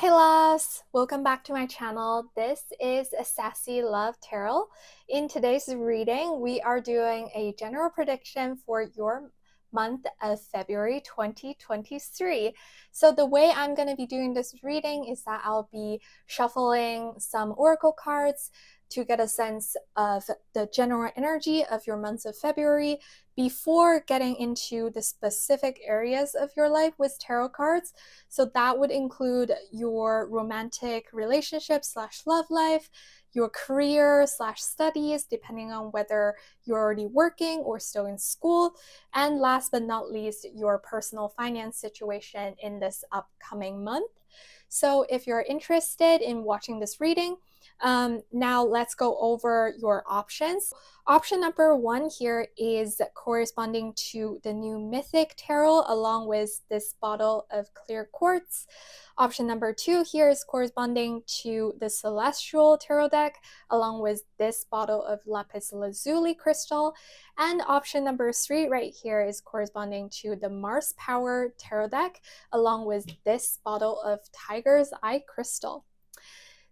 Hey loves! Welcome back to my channel. This is a Sassy Love Tarot. In today's reading, we are doing a general prediction for your month of February 2023. So the way I'm going to be doing this reading is that I'll be shuffling some oracle cards to get a sense of the general energy of your month of February before getting into the specific areas of your life with tarot cards. So that would include your romantic relationship / love life, your career / studies, depending on whether you're already working or still in school, and last but not least, your personal finance situation in this upcoming month. So if you're interested in watching this reading, now let's go over your options. Option number 1 here is corresponding to the new Mythic Tarot along with this bottle of clear quartz. Option number 2 here is corresponding to the Celestial Tarot deck along with this bottle of lapis lazuli crystal. And option number 3 right here is corresponding to the Mars Power Tarot deck along with this bottle of Tiger's Eye crystal.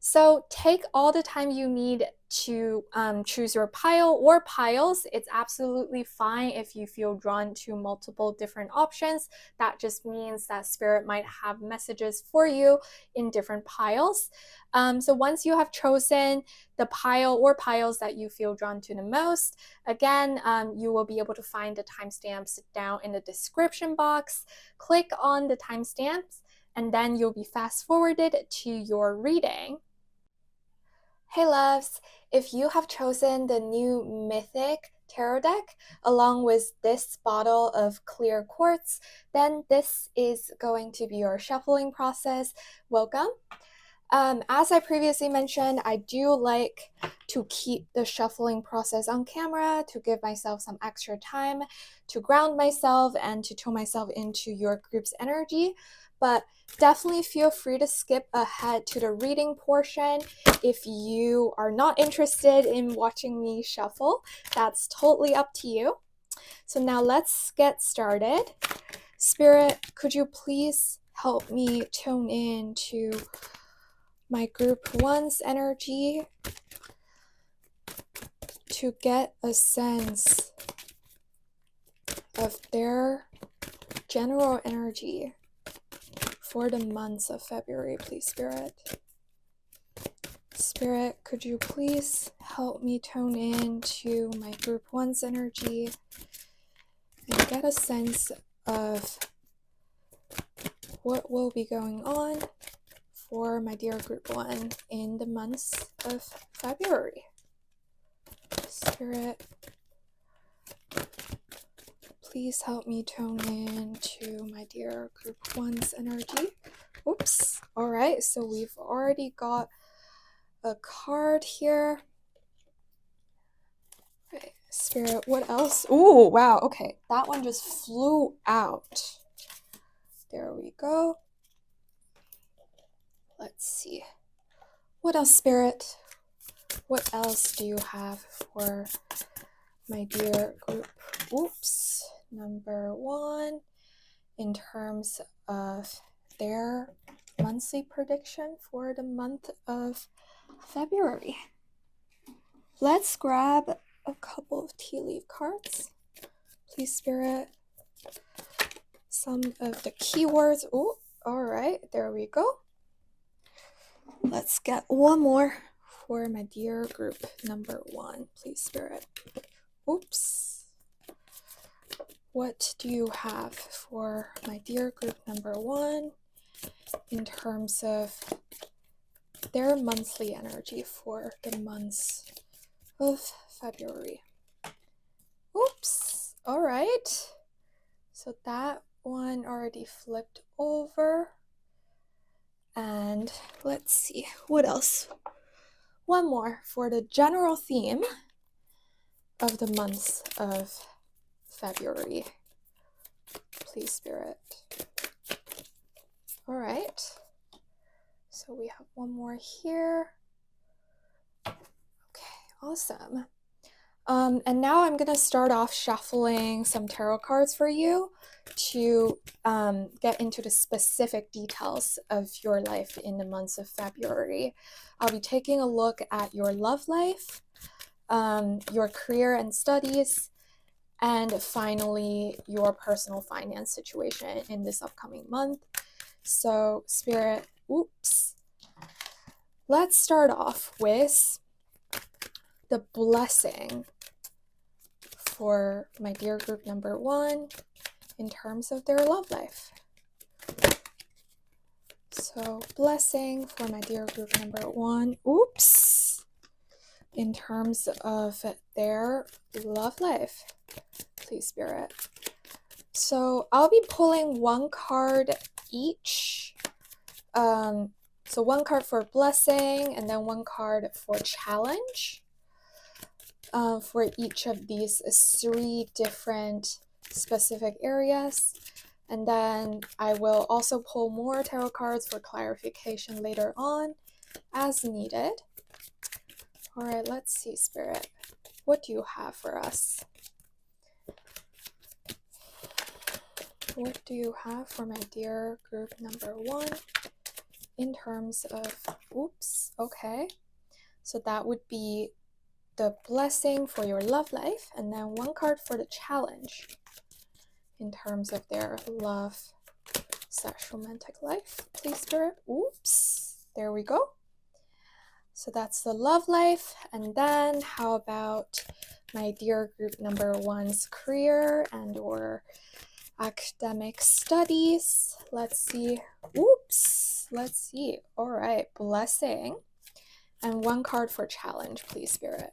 So take all the time you need to choose your pile or piles. It's absolutely fine if you feel drawn to multiple different options. That just means that Spirit might have messages for you in different piles. So once you have chosen the pile or piles that you feel drawn to the most, again, you will be able to find the timestamps down in the description box. Click on the timestamps and then you'll be fast forwarded to your reading. Hey loves, if you have chosen the new Mythic Tarot deck along with this bottle of clear quartz, then this is going to be your shuffling process. Welcome. As I previously mentioned, I do like to keep the shuffling process on camera to give myself some extra time to ground myself and to tune myself into your group's energy. But definitely feel free to skip ahead to the reading portion if you are not interested in watching me shuffle. That's totally up to you. So now let's get started. Spirit, could you please help me tune in to my group 1's energy to get a sense of their general energy for the months of February, please, Spirit. Spirit, could you please help me tune in to my group 1's energy and get a sense of what will be going on for my dear group 1 in the months of February. Spirit, please help me tune in to my dear group 1's energy. Oops. All right, so we've already got a card here. Right, Spirit, what else? Oh, wow. Okay, that one just flew out. There we go. Let's see. What else, Spirit? What else do you have for my dear group? Oops. Number 1, in terms of their monthly prediction for the month of February. Let's grab a couple of tea leaf cards. Please, Spirit. Some of the keywords. Oh, all right. There we go. Let's get one more for my dear group number 1. Please, Spirit. Oops. What do you have for my dear group number 1 in terms of their monthly energy for the months of February? Oops. All right. So that one already flipped over. And let's see, what else? One more for the general theme of the months of February. Please, Spirit. All right. So we have one more here. Okay, awesome. And now I'm going to start off shuffling some tarot cards for you to get into the specific details of your life in the months of February. I'll be taking a look at your love life, your career and studies, and finally your personal finance situation in this upcoming month. So Spirit, let's start off with the blessing for my dear group number 1 in terms of their love life. So blessing for my dear group number 1, in terms of their love life, please Spirit. So I'll be pulling one card each. So one card for blessing and then one card for challenge. For each of these 3 different specific areas. And then I will also pull more tarot cards for clarification later on as needed. All right, let's see, Spirit. What do you have for us? What do you have for my dear group number 1 in terms of, okay. So that would be the blessing for your love life, and then one card for the challenge in terms of their love / romantic life, please Spirit. There we go. So that's the love life. And then how about my dear group number 1's career and or academic studies? Let's see. Let's see. All right, blessing. And one card for challenge, please Spirit.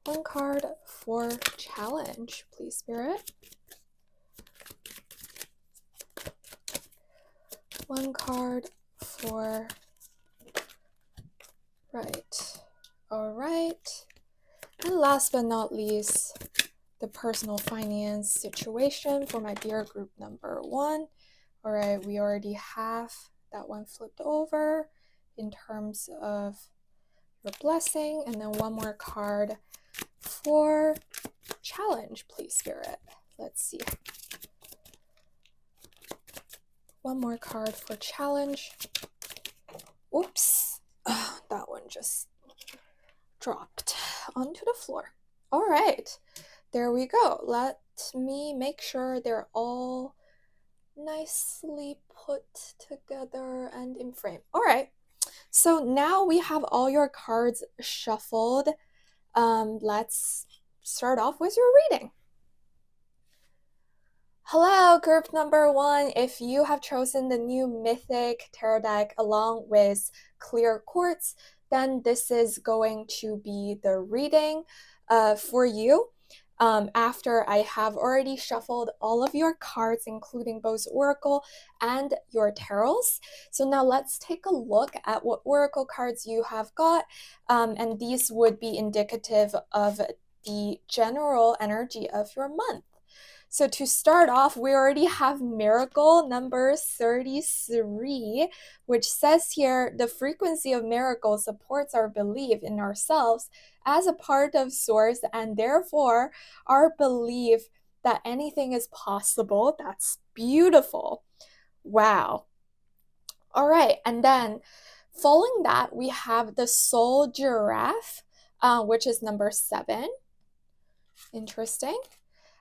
One card for challenge, please Spirit. One card for right. All right. And last but not least, the personal finance situation for my dear group number 1. All right, we already have that one flipped over in terms of your blessing, and then one more card for challenge, please Spirit. Let's see. One more card for challenge. That one just dropped onto the floor. All right, there we go. Let me make sure they're all nicely put together and in frame. All right, so now we have all your cards shuffled. Let's start off with your reading. Hello, group number 1. If you have chosen the new Mythic Tarot deck along with Clear Quartz, then this is going to be the reading for you. After I have already shuffled all of your cards, including both Oracle and your tarots. So now let's take a look at what Oracle cards you have got, and these would be indicative of the general energy of your month. So to start off, we already have miracle number 33, which says here, the frequency of miracles supports our belief in ourselves as a part of source, and therefore our belief that anything is possible. That's beautiful. Wow. All right, and then following that, we have the soul giraffe, which is number 7. Interesting.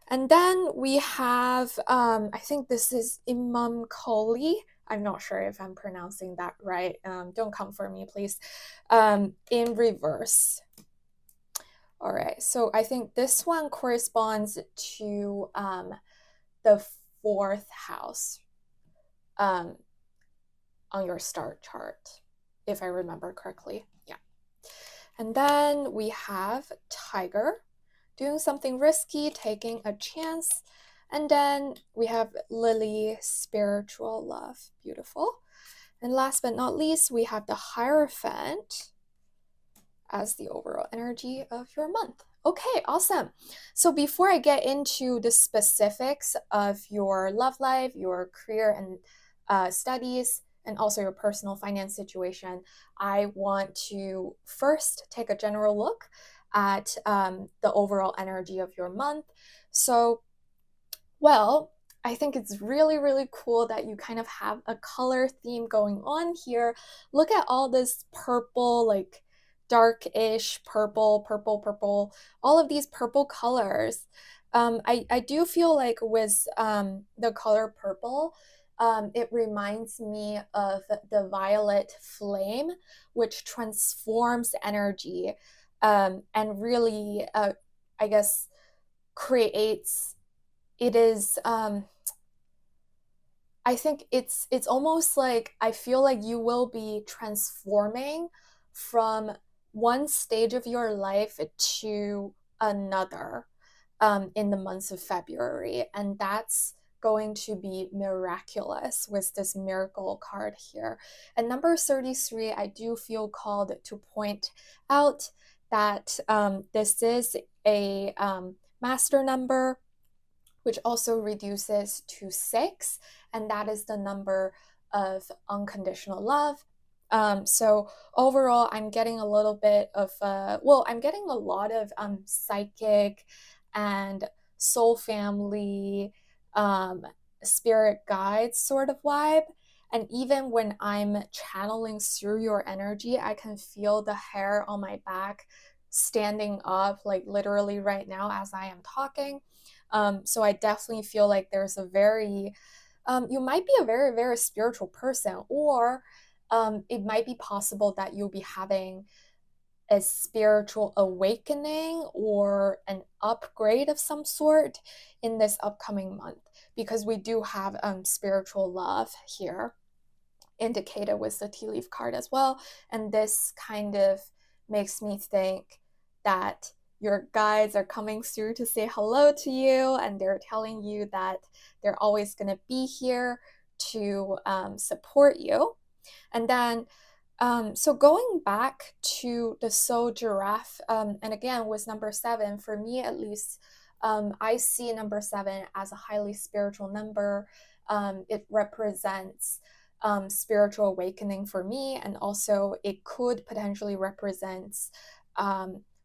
And then we have, I think this is Imam Koli. I'm not sure if I'm pronouncing that right. Don't come for me, please. In reverse. All right, so I think this one corresponds to the 4th house on your star chart, if I remember correctly. Yeah. And then we have Tiger, doing something risky, taking a chance. And then we have Lily, spiritual love. Beautiful. And last but not least, we have the Hierophant as the overall energy of your month. Okay, awesome. So before I get into the specifics of your love life, your career and studies, and also your personal finance situation, I want to first take a general look at the overall energy of your month. So, well, I think it's really, really cool that you kind of have a color theme going on here. Look at all this purple, like dark-ish purple, purple, purple, all of these purple colors. I do feel like with the color purple, it reminds me of the violet flame, which transforms energy and really, I guess, creates it is I think it's almost like I feel like you will be transforming from one stage of your life to another in the months of February, and that's going to be miraculous with this miracle card here. And number 33, I do feel called to point out that this is a master number, which also reduces to 6, and that is the number of unconditional love. So overall, I'm getting a little bit of, I'm getting a lot of psychic and soul family, um, spirit guides sort of vibe. And even when I'm channeling through your energy, I can feel the hair on my back standing up, like literally right now as I am talking. So I definitely feel like there's a very, you might be a very, very spiritual person, or it might be possible that you'll be having a spiritual awakening or an upgrade of some sort in this upcoming month, because we do have spiritual love here indicated with the tea leaf card as well. And this kind of makes me think that your guides are coming through to say hello to you, and they're telling you that they're always going to be here to support you. And then so going back to the soul giraffe, and again with number 7, for me at least, I see number 7 as a highly spiritual number. It represents spiritual awakening for me, and also it could potentially represent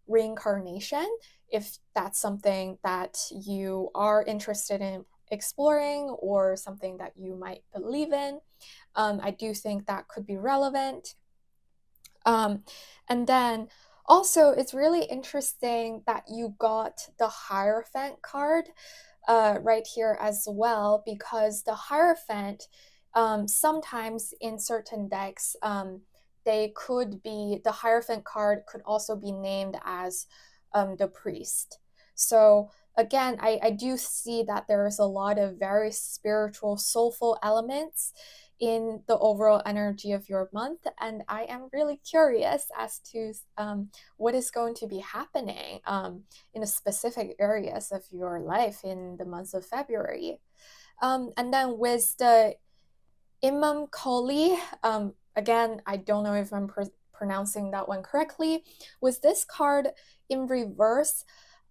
reincarnation, if that's something that you are interested in exploring or something that you might believe in. I do think that could be relevant. And then also, it's really interesting that you got the Hierophant card right here as well, because the Hierophant, sometimes in certain decks, they could be, the Hierophant card could also be named as the priest. So again, I do see that there's a lot of very spiritual, soulful elements in the overall energy of your month, and I am really curious as to what is going to be happening in the specific areas of your life in the month of February. And then with the Imam Koli, again, I don't know if I'm pronouncing that one correctly. With this card in reverse,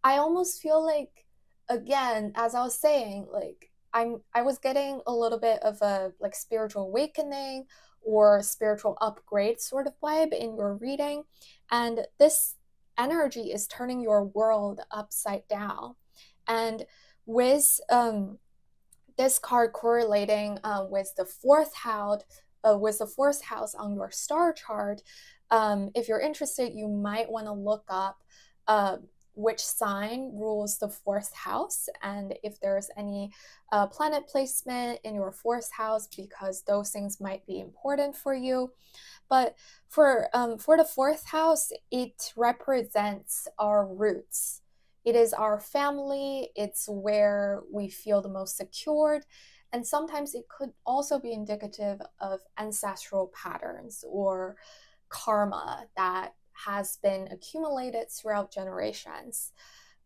I almost feel like, again, as I was saying, like I was getting a little bit of a like spiritual awakening or spiritual upgrade sort of vibe in your reading, and this energy is turning your world upside down. And with this card correlating with the fourth house, on your star chart. If you're interested, you might want to look up which sign rules the fourth house, and if there's any planet placement in your fourth house, because those things might be important for you. But for the fourth house, it represents our roots. It is our family. It's where we feel the most secured. And sometimes it could also be indicative of ancestral patterns or karma that has been accumulated throughout generations.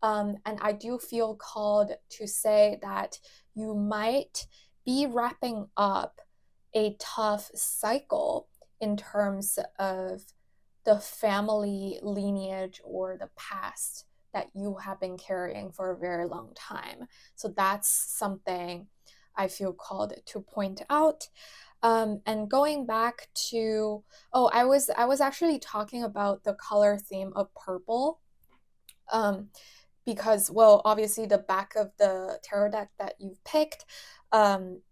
And I do feel called to say that you might be wrapping up a tough cycle in terms of the family lineage or the past that you have been carrying for a very long time. So that's something I feel called to point out. And going back to, I was actually talking about the color theme of purple. Because, well, obviously the back of the tarot deck that you've picked,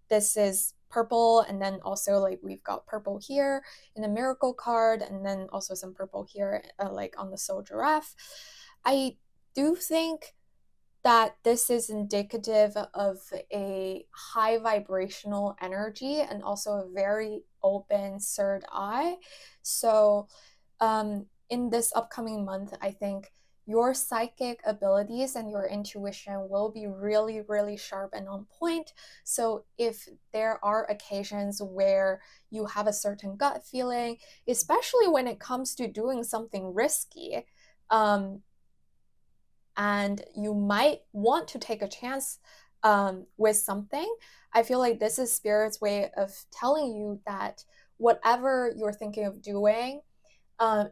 this is purple, and then also like we've got purple here in the miracle card, and then also some purple here like on the soul giraffe. I do think that this is indicative of a high vibrational energy and also a very open third eye. So in this upcoming month, I think your psychic abilities and your intuition will be really, really sharp and on point. So if there are occasions where you have a certain gut feeling, especially when it comes to doing something risky, and you might want to take a chance with something, I feel like this is Spirit's way of telling you that whatever you're thinking of doing,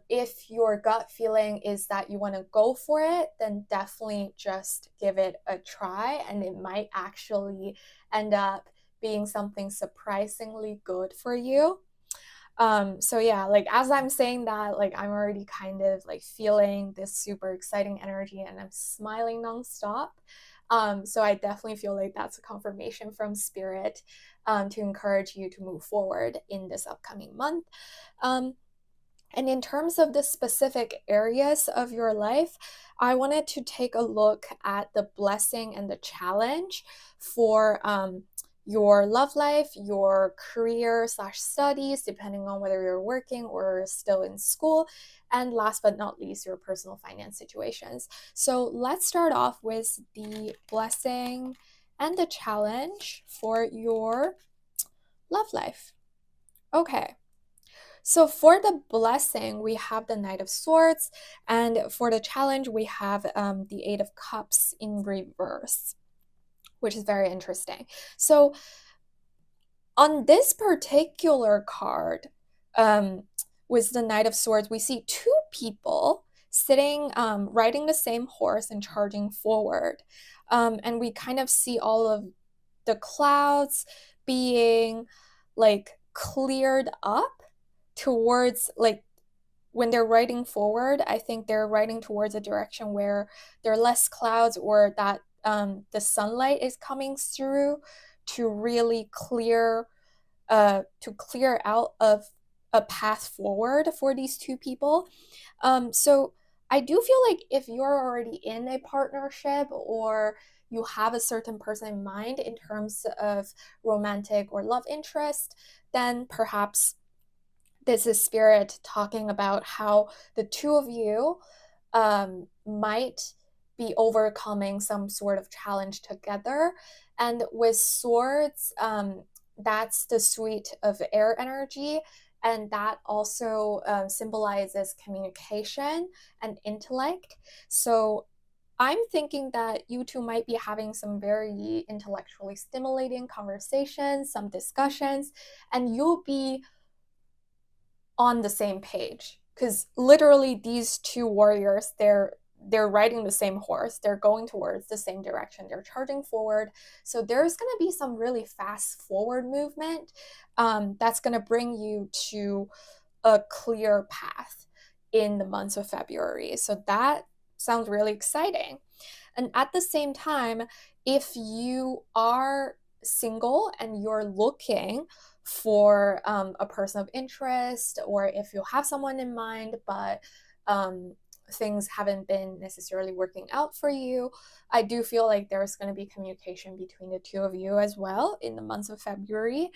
if your gut feeling is that you want to go for it, then definitely just give it a try, and it might actually end up being something surprisingly good for you. So yeah, like as I'm saying that, like I'm already kind of like feeling this super exciting energy and I'm smiling nonstop. So I definitely feel like that's a confirmation from Spirit to encourage you to move forward in this upcoming month. And in terms of the specific areas of your life, I wanted to take a look at the blessing and the challenge for your love life, your career slash studies, depending on whether you're working or still in school, and last but not least, your personal finance situations. So let's start off with the blessing and the challenge for your love life. Okay. So for the blessing, we have the Knight of Swords, and for the challenge, we have the Eight of Cups in reverse, which is very interesting. So on this particular card, with the Knight of Swords, we see two people sitting, riding the same horse and charging forward. And we kind of see all of the clouds being like cleared up towards, like, when they're riding forward, I think they're riding towards a direction where there are less clouds, or that the sunlight is coming through to really clear out of a path forward for these two people. So I do feel like if you're already in a partnership, or you have a certain person in mind in terms of romantic or love interest, then perhaps this is Spirit talking about how the two of you might be overcoming some sort of challenge together. And with swords, that's the suite of air energy, and that also symbolizes communication and intellect. So I'm thinking that you two might be having some very intellectually stimulating conversations, some discussions, and you'll be on the same page, because literally these two warriors, they're riding the same horse, they're going towards the same direction, they're charging forward. So there's going to be some really fast forward movement that's going to bring you to a clear path in the months of February. So that sounds really exciting. And at the same time, if you are single and you're looking for a person of interest, or if you have someone in mind, but things haven't been necessarily working out for you, I do feel like there's going to be communication between the two of you as well in the months of February.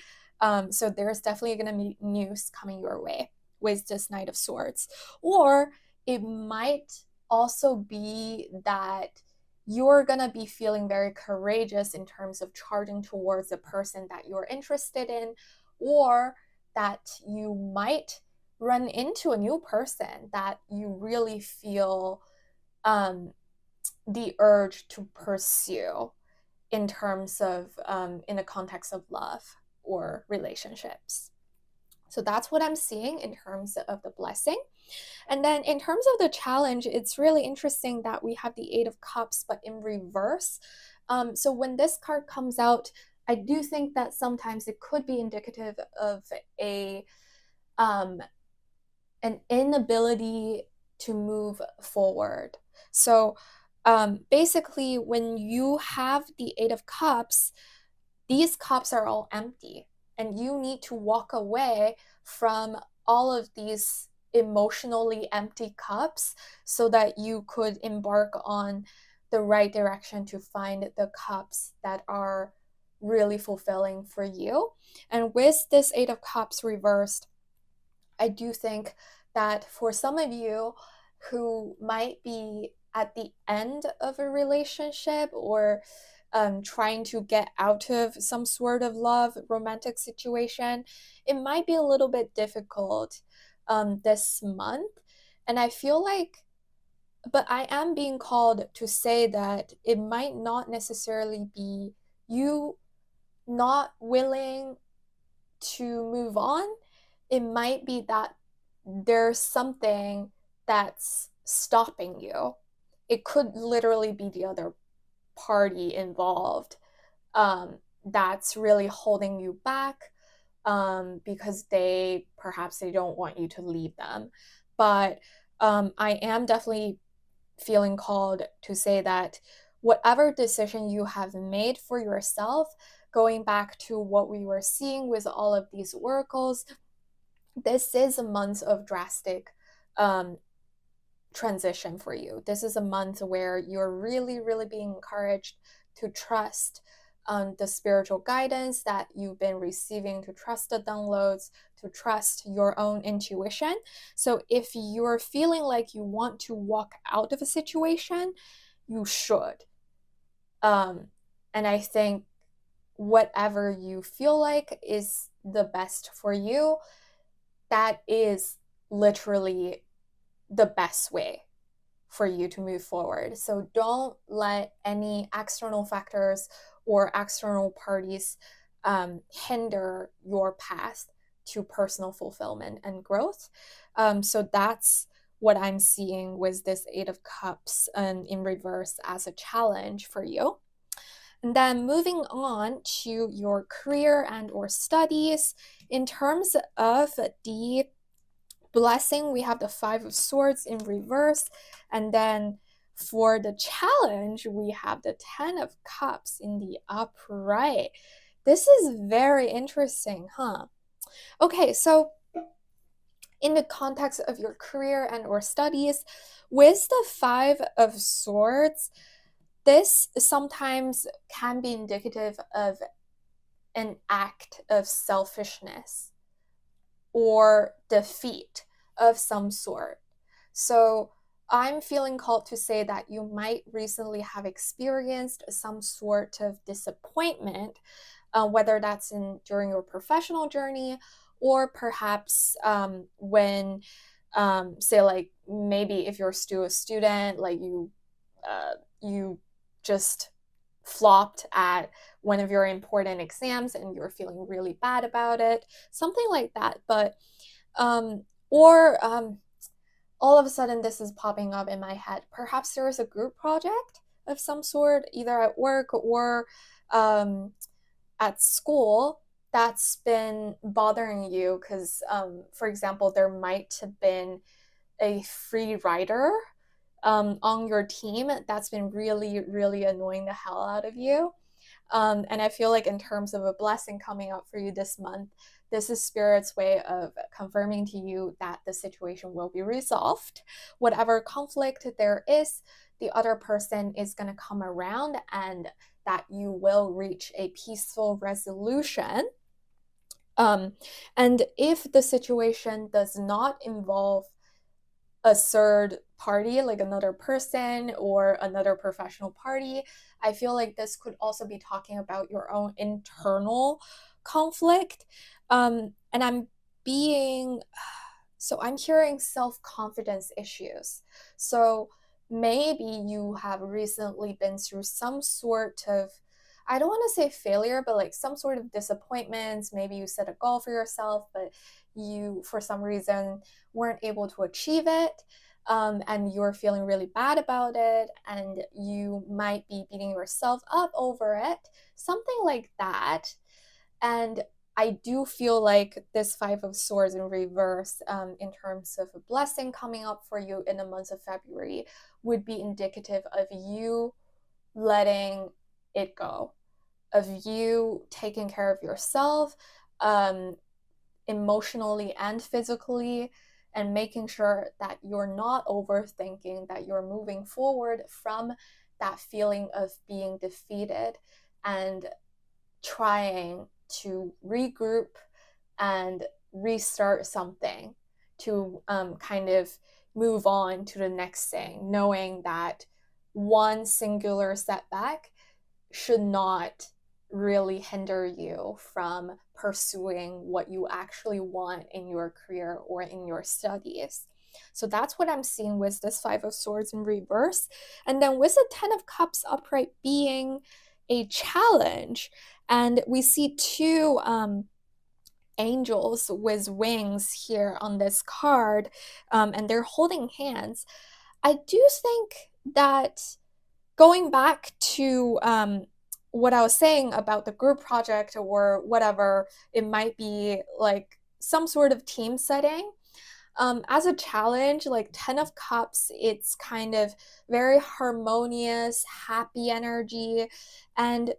So there's definitely going to be news coming your way with this Knight of Swords. Or it might also be that you're going to be feeling very courageous in terms of charging towards the person that you're interested in, or that you might run into a new person that you really feel the urge to pursue in terms of in the context of love or relationships. So that's what I'm seeing in terms of the blessing. And then in terms of the challenge, it's really interesting that we have the Eight of Cups, but in reverse. So when this card comes out, I do think that sometimes it could be indicative of an inability to move forward. So basically, when you have the Eight of Cups, these cups are all empty, and you need to walk away from all of these emotionally empty cups so that you could embark on the right direction to find the cups that are really fulfilling for you. And with this Eight of Cups reversed, I do think that for some of you who might be at the end of a relationship or trying to get out of some sort of love, romantic situation, it might be a little bit difficult this month. And I feel like, but I am being called to say that it might not necessarily be you not willing to move on. It might be that there's something that's stopping you. It could literally be the other party involved that's really holding you back because perhaps they don't want you to leave them. But I am definitely feeling called to say that whatever decision you have made for yourself, going back to what we were seeing with all of these oracles, this is a month of drastic transition for you. This is a month where you're really, really being encouraged to trust the spiritual guidance that you've been receiving, to trust the downloads, to trust your own intuition. So if you're feeling like you want to walk out of a situation, you should. And I think whatever you feel like is the best for you, that is literally the best way for you to move forward. So don't let any external factors or external parties hinder your path to personal fulfillment and growth. So that's what I'm seeing with this Eight of Cups in reverse as a challenge for you. And then moving on to your career and or studies, in terms of the blessing, we have the Five of Swords in reverse, and then for the challenge, we have the Ten of Cups in the upright. This is very interesting, huh? Okay, so in the context of your career and or studies, with the Five of Swords, this sometimes can be indicative of an act of selfishness or defeat of some sort. So I'm feeling called to say that you might recently have experienced some sort of disappointment, whether that's during your professional journey or perhaps when, say, like maybe if you're still a student, like you just flopped at one of your important exams and you're feeling really bad about it, something like that. But or all of a sudden this is popping up in my head. Perhaps there is a group project of some sort, either at work or at school, that's been bothering you because, for example, there might have been a free rider on your team that's been really, really annoying the hell out of you. And I feel like in terms of a blessing coming up for you this month, this is Spirit's way of confirming to you that the situation will be resolved. Whatever conflict there is, the other person is going to come around and that you will reach a peaceful resolution. And if the situation does not involve a third party, like another person or another professional party, I feel like this could also be talking about your own internal conflict. And I'm hearing self-confidence issues. So maybe you have recently been through some sort of, I don't want to say failure, but like some sort of disappointments. Maybe you set a goal for yourself, but you, for some reason, weren't able to achieve it. And you're feeling really bad about it, and you might be beating yourself up over it, something like that. And I do feel like this Five of Swords in reverse, in terms of a blessing coming up for you in the month of February, would be indicative of you letting it go, of you taking care of yourself, emotionally and physically, and making sure that you're not overthinking, that you're moving forward from that feeling of being defeated and trying to regroup and restart something to kind of move on to the next thing, knowing that one singular setback should not really hinder you from pursuing what you actually want in your career or in your studies. So that's what I'm seeing with this Five of Swords in reverse. And then with the Ten of Cups upright being a challenge, and we see two angels with wings here on this card, and they're holding hands. I do think that going back to what I was saying about the group project or whatever, it might be like some sort of team setting. As a challenge, like Ten of Cups, it's kind of very harmonious, happy energy. And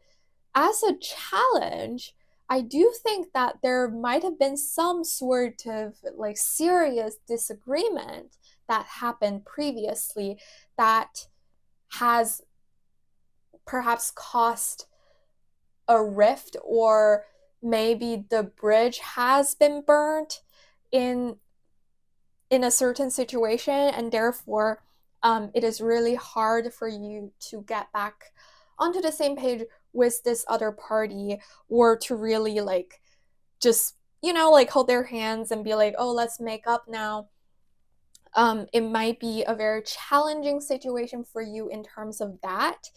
as a challenge, I do think that there might have been some sort of like serious disagreement that happened previously that has perhaps caused a rift, or maybe the bridge has been burnt in a certain situation, and therefore it is really hard for you to get back onto the same page with this other party, or to really like just like hold their hands and be like, oh, let's make up now. It might be a very challenging situation for you in terms of that.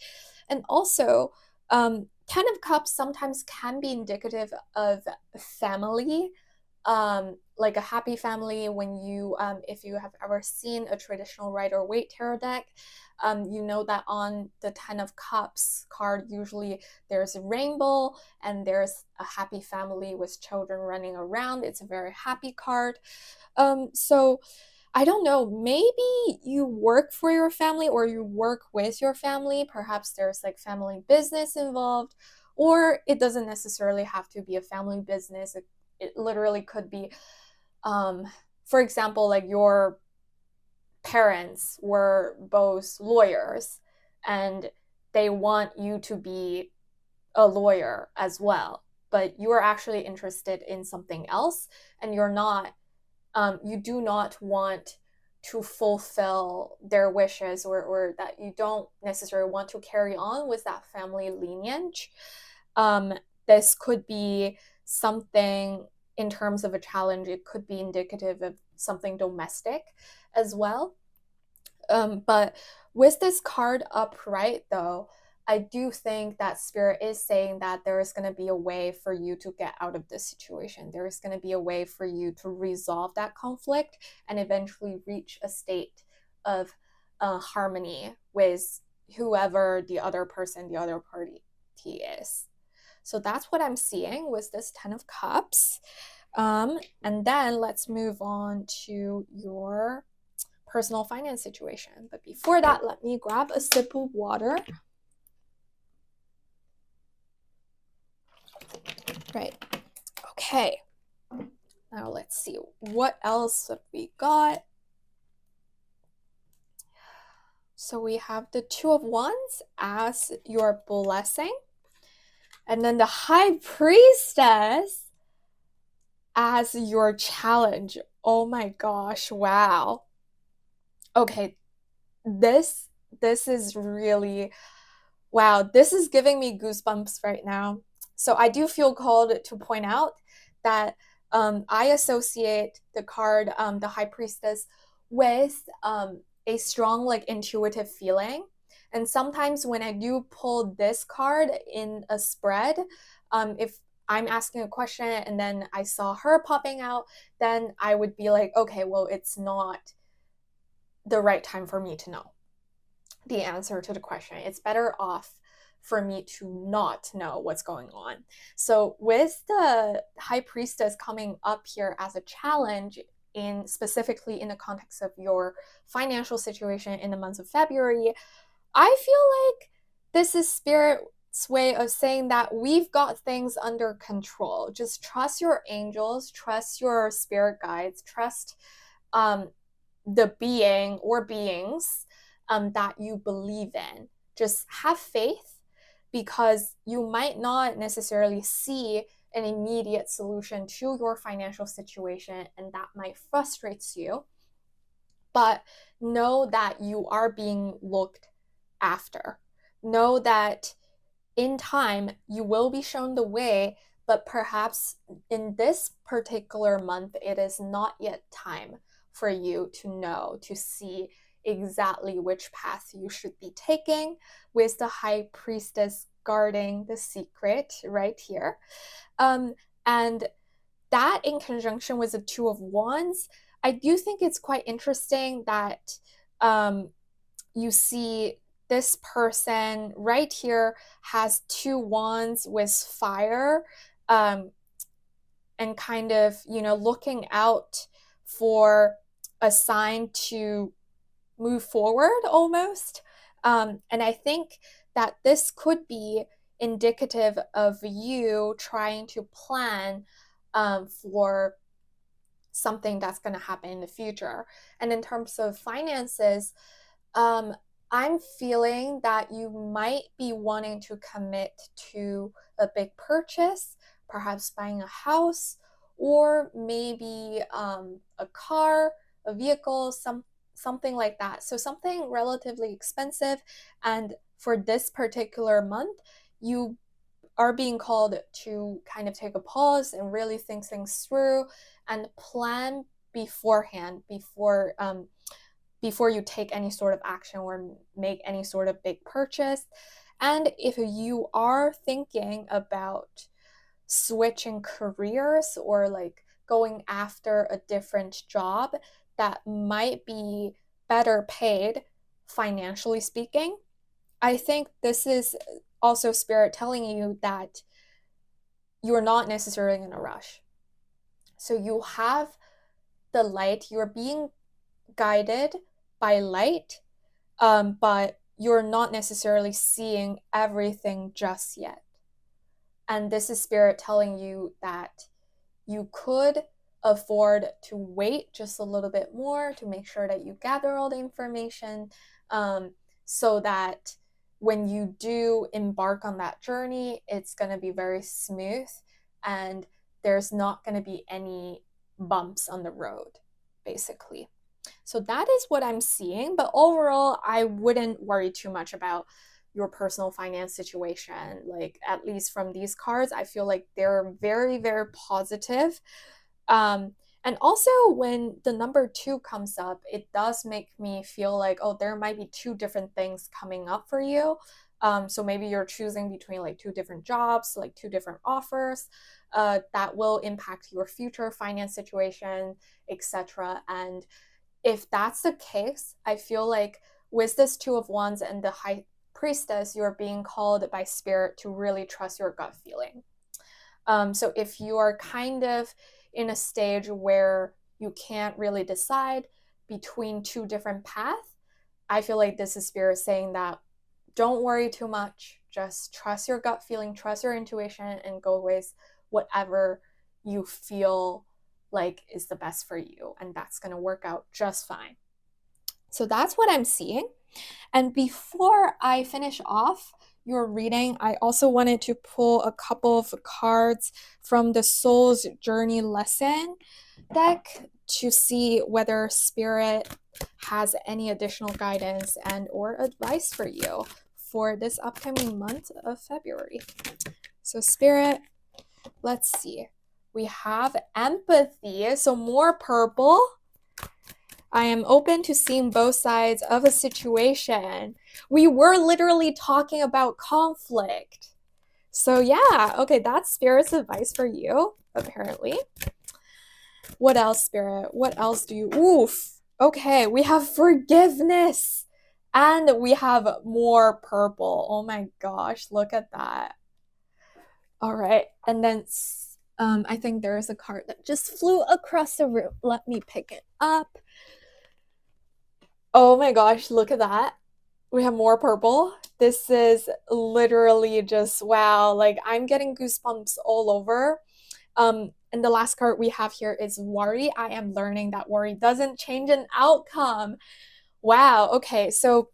And also, Ten of Cups sometimes can be indicative of family, like a happy family. When you, if you have ever seen a traditional Rider-Waite tarot deck, you know that on the Ten of Cups card, usually there's a rainbow and there's a happy family with children running around. It's a very happy card. So I don't know, maybe you work for your family or you work with your family. Perhaps there's like family business involved, or it doesn't necessarily have to be a family business. It literally could be, for example, like your parents were both lawyers and they want you to be a lawyer as well, but you are actually interested in something else, and you're not you do not want to fulfill their wishes, or that you don't necessarily want to carry on with that family lineage. This could be something in terms of a challenge. It could be indicative of something domestic as well. But with this card upright, though, I do think that Spirit is saying that there is going to be a way for you to get out of this situation. There is going to be a way for you to resolve that conflict and eventually reach a state of harmony with whoever the other person, the other party is. So that's what I'm seeing with this Ten of Cups. And then let's move on to your personal finance situation. But before that, let me grab a sip of water. Right. Okay. Now let's see what else have we got. So we have the Two of Wands as your blessing, and then the High Priestess as your challenge. Oh my gosh, wow. Okay, this is really, wow, this is giving me goosebumps right now. So I do feel called to point out that I associate the card, the High Priestess, with a strong, like, intuitive feeling. And sometimes when I do pull this card in a spread, if I'm asking a question and then I saw her popping out, then I would be like, okay, well, it's not the right time for me to know the answer to the question. It's better off for me to not know what's going on. So with the High Priestess coming up here as a challenge, specifically in the context of your financial situation in the month of February, I feel like this is Spirit's way of saying that we've got things under control. Just trust your angels, trust your spirit guides, trust the being or beings that you believe in. Just have faith, because you might not necessarily see an immediate solution to your financial situation, and that might frustrate you. But know that you are being looked after. Know that in time you will be shown the way, but perhaps in this particular month it is not yet time for you to know, to see exactly which path you should be taking, with the High Priestess guarding the secret right here. And that, in conjunction with the Two of Wands, I do think it's quite interesting that you see this person right here has two wands with fire, and kind of, looking out for a sign to move forward almost. And I think that this could be indicative of you trying to plan for something that's going to happen in the future. And in terms of finances, I'm feeling that you might be wanting to commit to a big purchase, perhaps buying a house, or maybe a car, a vehicle, something like that. So something relatively expensive. And for this particular month, you are being called to kind of take a pause and really think things through and plan beforehand, before you take any sort of action or make any sort of big purchase. And if you are thinking about switching careers or like going after a different job that might be better paid, financially speaking, I think this is also Spirit telling you that you're not necessarily in a rush. So you have the light, you're being guided by light, but you're not necessarily seeing everything just yet. And this is Spirit telling you that you could afford to wait just a little bit more to make sure that you gather all the information, so that when you do embark on that journey, it's going to be very smooth and there's not going to be any bumps on the road, basically. So that is what I'm seeing. But overall, I wouldn't worry too much about your personal finance situation. Like, at least from these cards, I feel like they're very, very positive. And also, when the number 2 comes up, it does make me feel like, oh, there might be 2 different things coming up for you. So maybe you're choosing between like 2 different jobs, like 2 different offers that will impact your future finance situation, etc. And if that's the case, I feel like with this Two of Wands and the High Priestess, you're being called by Spirit to really trust your gut feeling. So if you are kind of in a stage where you can't really decide between 2 different paths, I feel like this is Spirit saying that don't worry too much. Just trust your gut feeling, trust your intuition, and go with whatever you feel like is the best for you. And that's going to work out just fine. So that's what I'm seeing. And before I finish off your reading, I also wanted to pull a couple of cards from the Soul's Journey Lesson deck to see whether Spirit has any additional guidance and or advice for you for this upcoming month of February. So Spirit, let's see. We have empathy, so more purple. I am open to seeing both sides of a situation. We were literally talking about conflict. So yeah, okay, that's Spirit's advice for you, apparently. What else, Spirit? What else do you... Oof. Okay, we have forgiveness And we have more purple. Oh my gosh, look at that. All right, and then I think there is a card that just flew across the room. Let me pick it up. Oh my gosh, look at that. We have more purple. This is literally just wow. Like, I'm getting goosebumps all over. And the last card we have here is worry. I am learning that worry doesn't change an outcome. Wow. Okay, so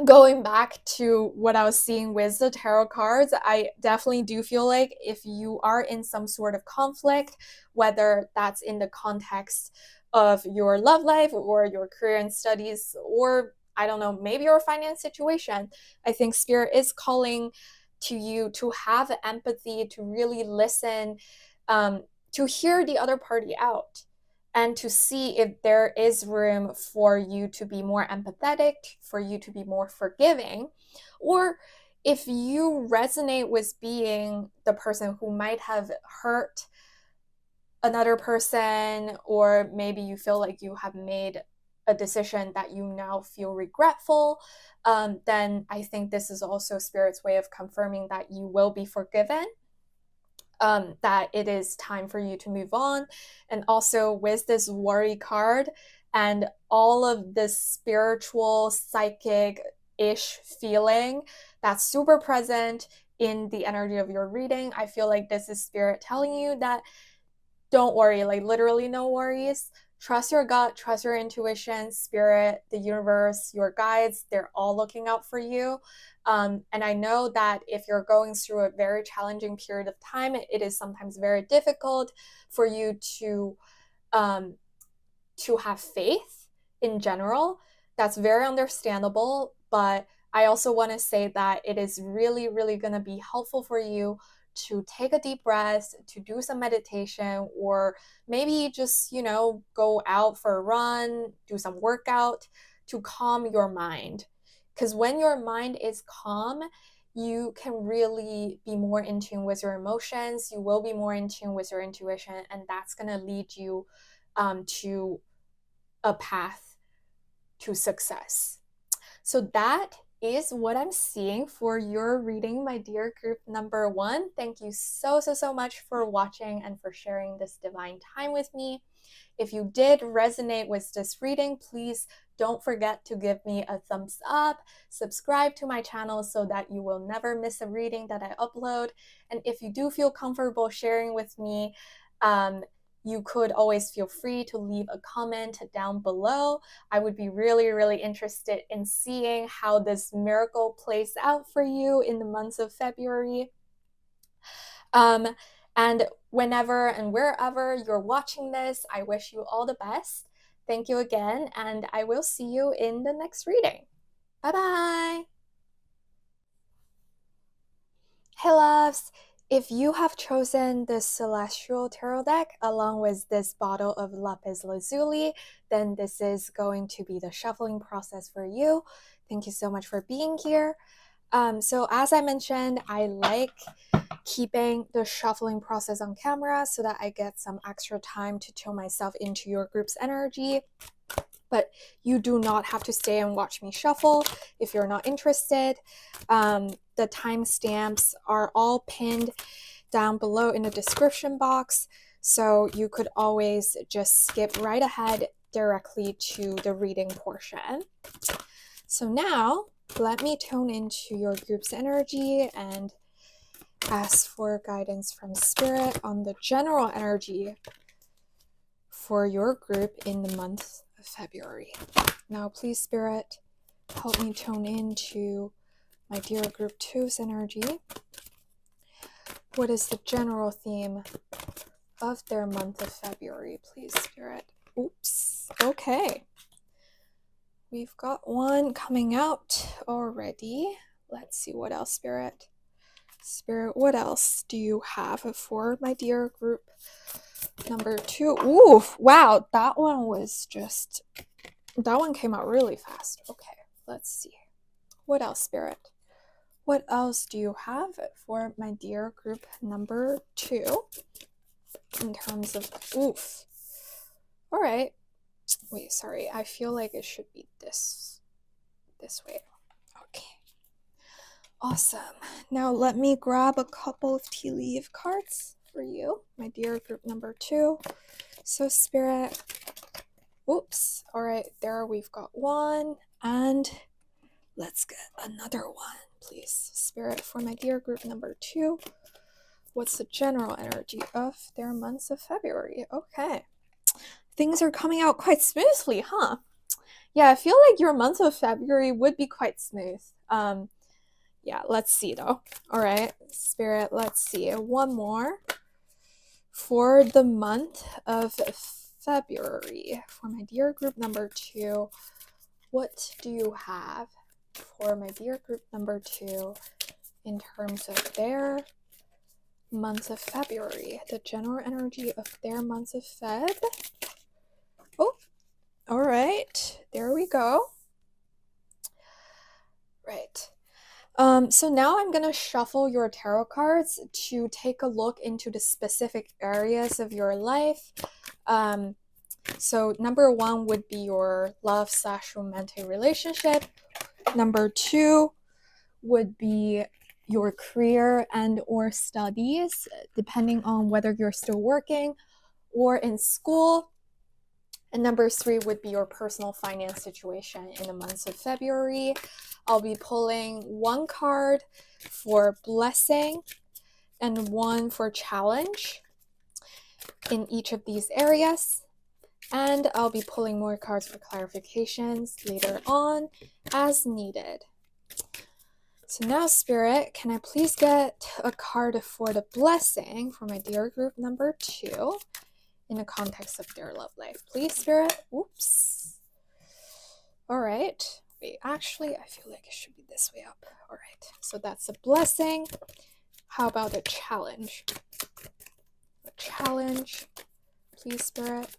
going back to what I was seeing with the tarot cards, I definitely do feel like if you are in some sort of conflict, whether that's in the context of your love life or your career and studies, or I don't know, maybe your finance situation, I think Spirit is calling to you to have empathy, to really listen, to hear the other party out, and to see if there is room for you to be more empathetic, for you to be more forgiving, or if you resonate with being the person who might have hurt another person, or maybe you feel like you have made a decision that you now feel regretful, then I think this is also Spirit's way of confirming that you will be forgiven, that it is time for you to move on. And also with this worry card and all of this spiritual, psychic-ish feeling that's super present in the energy of your reading, I feel like this is Spirit telling you that don't worry, like literally no worries. Trust your gut, trust your intuition, Spirit, the universe, your guides, they're all looking out for you. And I know that if you're going through a very challenging period of time, it is sometimes very difficult for you to have faith in general. That's very understandable, but I also want to say that it is really, really going to be helpful for you to take a deep breath, to do some meditation, or maybe just, go out for a run, do some workout to calm your mind. Because when your mind is calm, you can really be more in tune with your emotions. You will be more in tune with your intuition, and that's going to lead you to a path to success. So that is what I'm seeing for your reading, my dear group number 1. Thank you so much for watching and for sharing this divine time with me. If you did resonate with this reading, please don't forget to give me a thumbs up, subscribe to my channel so that you will never miss a reading that I upload. And if you do feel comfortable sharing with me, you could always feel free to leave a comment down below. I would be really, really interested in seeing how this miracle plays out for you in the months of February. And whenever and wherever you're watching this, I wish you all the best. Thank you again, and I will see you in the next reading. Bye-bye! Hey loves! If you have chosen the Celestial Tarot deck along with this bottle of lapis lazuli, then this is going to be the shuffling process for you. Thank you so much for being here. So as I mentioned, I like keeping the shuffling process on camera so that I get some extra time to tune myself into your group's energy. But you do not have to stay and watch me shuffle if you're not interested. The timestamps are all pinned down below in the description box, so you could always just skip right ahead directly to the reading portion. So now, let me tune into your group's energy and ask for guidance from Spirit on the general energy for your group in the month of February. Now, please, Spirit, help me tune into my dear group 2's energy. What is the general theme of their month of February, please, Spirit? Oops. Okay. We've got one coming out already. Let's see what else, Spirit. Spirit, what else do you have for my dear group number 2? Ooh, wow, that one came out really fast. Okay, let's see. What else, Spirit? What else do you have for my dear group number 2 in terms of, oof. All right. Wait, sorry. I feel like it should be this this way. Okay. Awesome. Now let me grab a couple of tea leaf cards for you, my dear group number 2. So Spirit, oops. All right, there we've got one, and let's get another one, please. Spirit, for my dear group number 2. What's the general energy of their months of February? Okay. Things are coming out quite smoothly, huh? Yeah, I feel like your month of February would be quite smooth. Yeah, let's see though. All right, Spirit, let's see. One more for the month of February. For my dear group number 2, what do you have for my dear group number 2 in terms of their months of February? The general energy of their months of Feb. Oh, all right, there we go. Right. So now I'm gonna shuffle your tarot cards to take a look into the specific areas of your life. So number 1 would be your love/romantic relationship. Number 2 would be your career and or studies, depending on whether you're still working or in school. And number 3 would be your personal finance situation in the months of February. I'll be pulling one card for blessing and one for challenge in each of these areas. And I'll be pulling more cards for clarifications later on as needed. So now, Spirit, can I please get a card for the blessing for my dear group number 2 in the context of their love life? Please, Spirit. Oops. All right. Wait, actually, I feel like it should be this way up. All right. So that's a blessing. How about a challenge? A challenge. Please, Spirit.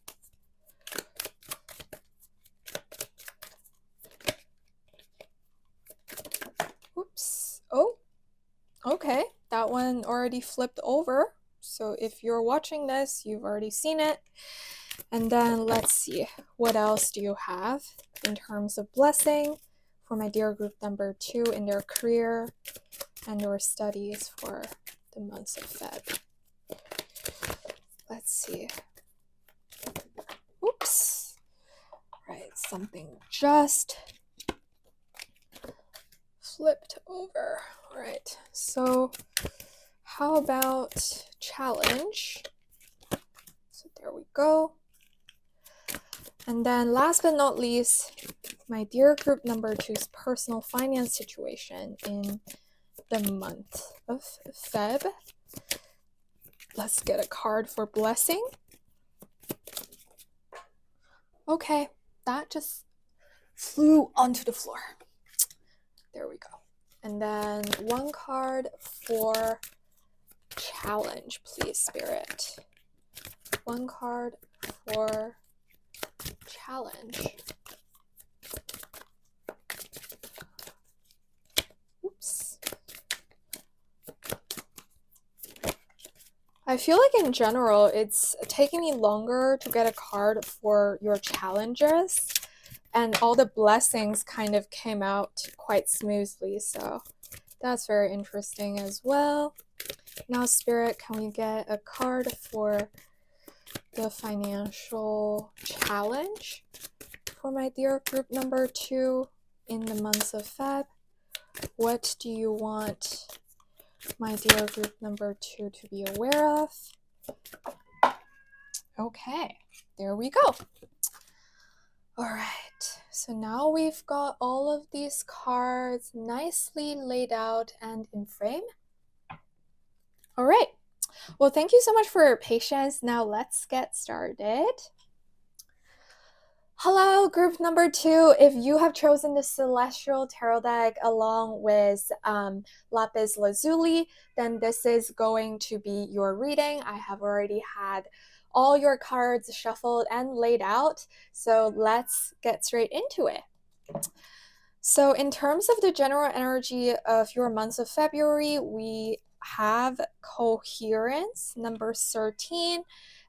Oops. Oh, okay. That one already flipped over. So if you're watching this, you've already seen it. And then let's see, what else do you have in terms of blessing for my dear group number 2 in their career and your studies for the months of Feb? Let's see. Oops. Right, something just flipped over. All right, so how about challenge? So there we go. And then last but not least, my dear group number 2's personal finance situation in the month of Feb. Let's get a card for blessing. Okay, that just flew onto the floor. There we go. And then one card for challenge, please, Spirit. One card for challenge. Oops. I feel like in general, it's taking me longer to get a card for your challenges, and all the blessings kind of came out quite smoothly, so that's very interesting as well. Now, Spirit, can we get a card for the financial challenge for my dear group number 2 in the months of Feb? What do you want my dear group number 2 to be aware of? Okay, there we go. All right, so now we've got all of these cards nicely laid out and in frame. All right, well, thank you so much for your patience. Now let's get started. Hello, group number 2. If you have chosen the Celestial Tarot deck along with Lapis Lazuli, then this is going to be your reading. I have already had all your cards shuffled and laid out, so let's get straight into it. So in terms of the general energy of your months of February, we have coherence, number 13,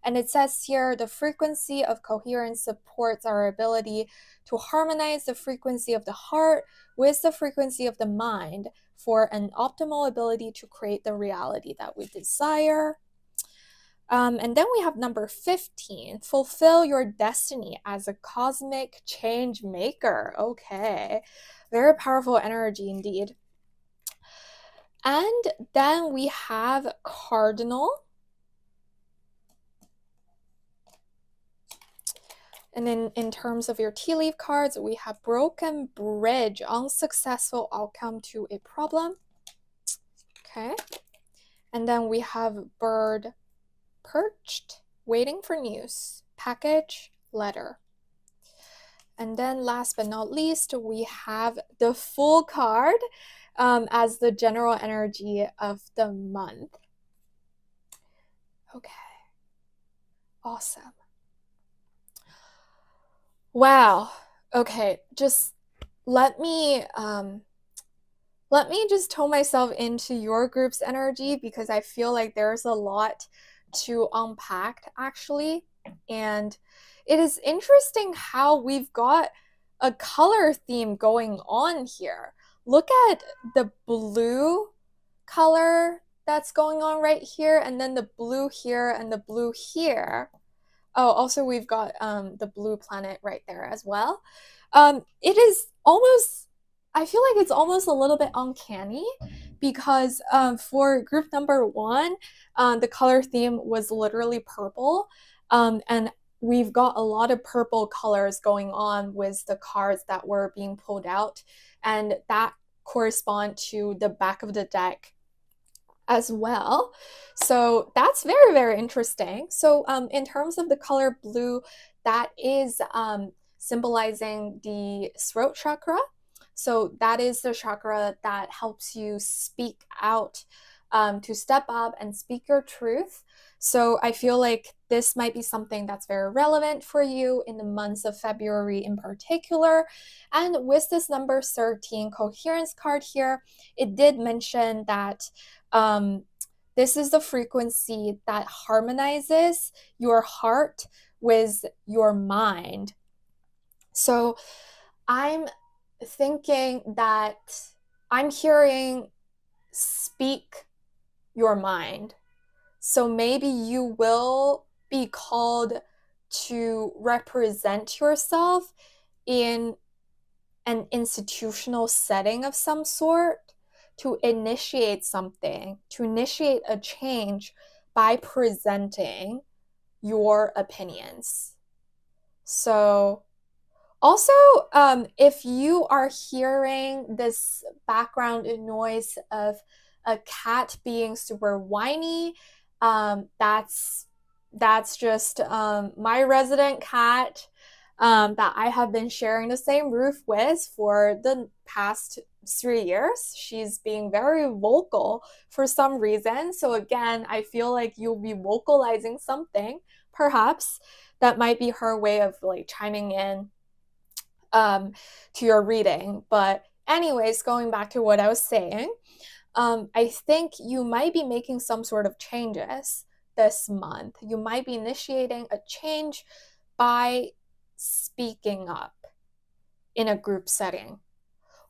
And it says here, the frequency of coherence supports our ability to harmonize the frequency of the heart with the frequency of the mind for an optimal ability to create the reality that we desire. And then we have number 15, fulfill your destiny as a cosmic change maker. Okay, very powerful energy indeed. And then we have cardinal. And then in terms of your tea leaf cards, we have broken bridge, unsuccessful outcome to a problem. Okay. And then we have bird perched, waiting for news, package, letter. And then last but not least, we have the Fool card as the general energy of the month. Okay. Awesome. Wow. Okay, just let me just tone myself into your group's energy, because I feel like there's a lot to unpack actually. And it is interesting how we've got a color theme going on here. Look at the blue color that's going on right here, and then the blue here and the blue here. Oh, also we've got the blue planet right there as well. It is almost, I feel like it's almost a little bit uncanny, because for group number 1, the color theme was literally purple. And we've got a lot of purple colors going on with the cards that were being pulled out. And that correspond to the back of the deck as well. So that's very, very interesting. So in terms of the color blue, that is symbolizing the throat chakra. So that is the chakra that helps you speak out, to step up and speak your truth. So I feel like this might be something that's very relevant for you in the months of February in particular. And with this number 13 coherence card here, it did mention that this is the frequency that harmonizes your heart with your mind. So I'm thinking that I'm hearing speak your mind. So maybe you will be called to represent yourself in an institutional setting of some sort, to initiate something, to initiate a change by presenting your opinions. So also, if you are hearing this background noise of a cat being super whiny, that's just my resident cat that I have been sharing the same roof with for the past 3 years. She's being very vocal for some reason. So again, I feel like you'll be vocalizing something, perhaps, that might be her way of like chiming in to your reading. But anyways, going back to what I was saying, I think you might be making some sort of changes this month. You might be initiating a change by speaking up in a group setting.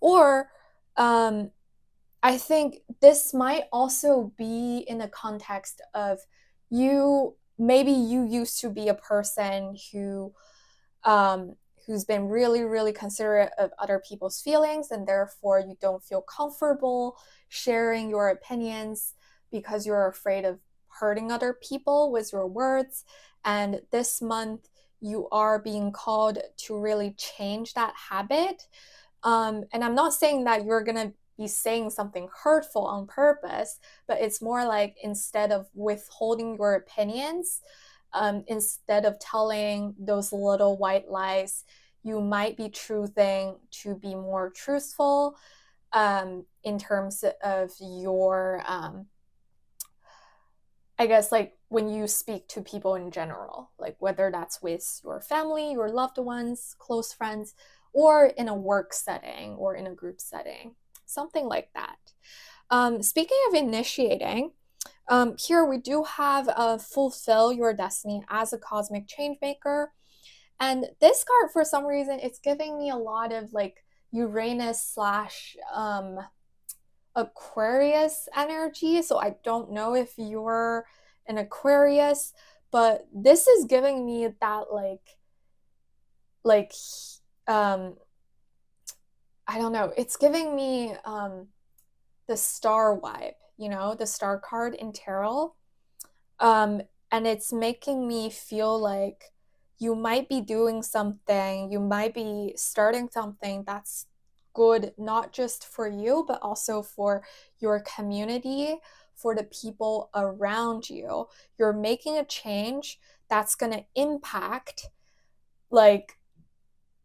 Or I think this might also be in the context of maybe you used to be a person who's been really, really considerate of other people's feelings, and therefore you don't feel comfortable sharing your opinions because you're afraid of hurting other people with your words. And this month, you are being called to really change that habit. And I'm not saying that you're going to be saying something hurtful on purpose, but it's more like, instead of withholding your opinions, instead of telling those little white lies, you might be choosing to be more truthful in terms of your, I guess, like when you speak to people in general, like whether that's with your family, your loved ones, close friends, or in a work setting or in a group setting, something like that. Speaking of initiating, Here we do have fulfill your destiny as a cosmic change maker. And this card, for some reason, it's giving me a lot of like Uranus slash Aquarius energy. So I don't know if you're an Aquarius, but this is giving me that like um I don't know. It's giving me the star vibe, you know, the star card in tarot. Um, and it's making me feel like you might be doing something, you might be starting something that's good, not just for you, but also for your community, for the people around you. You're making a change that's going to impact, like,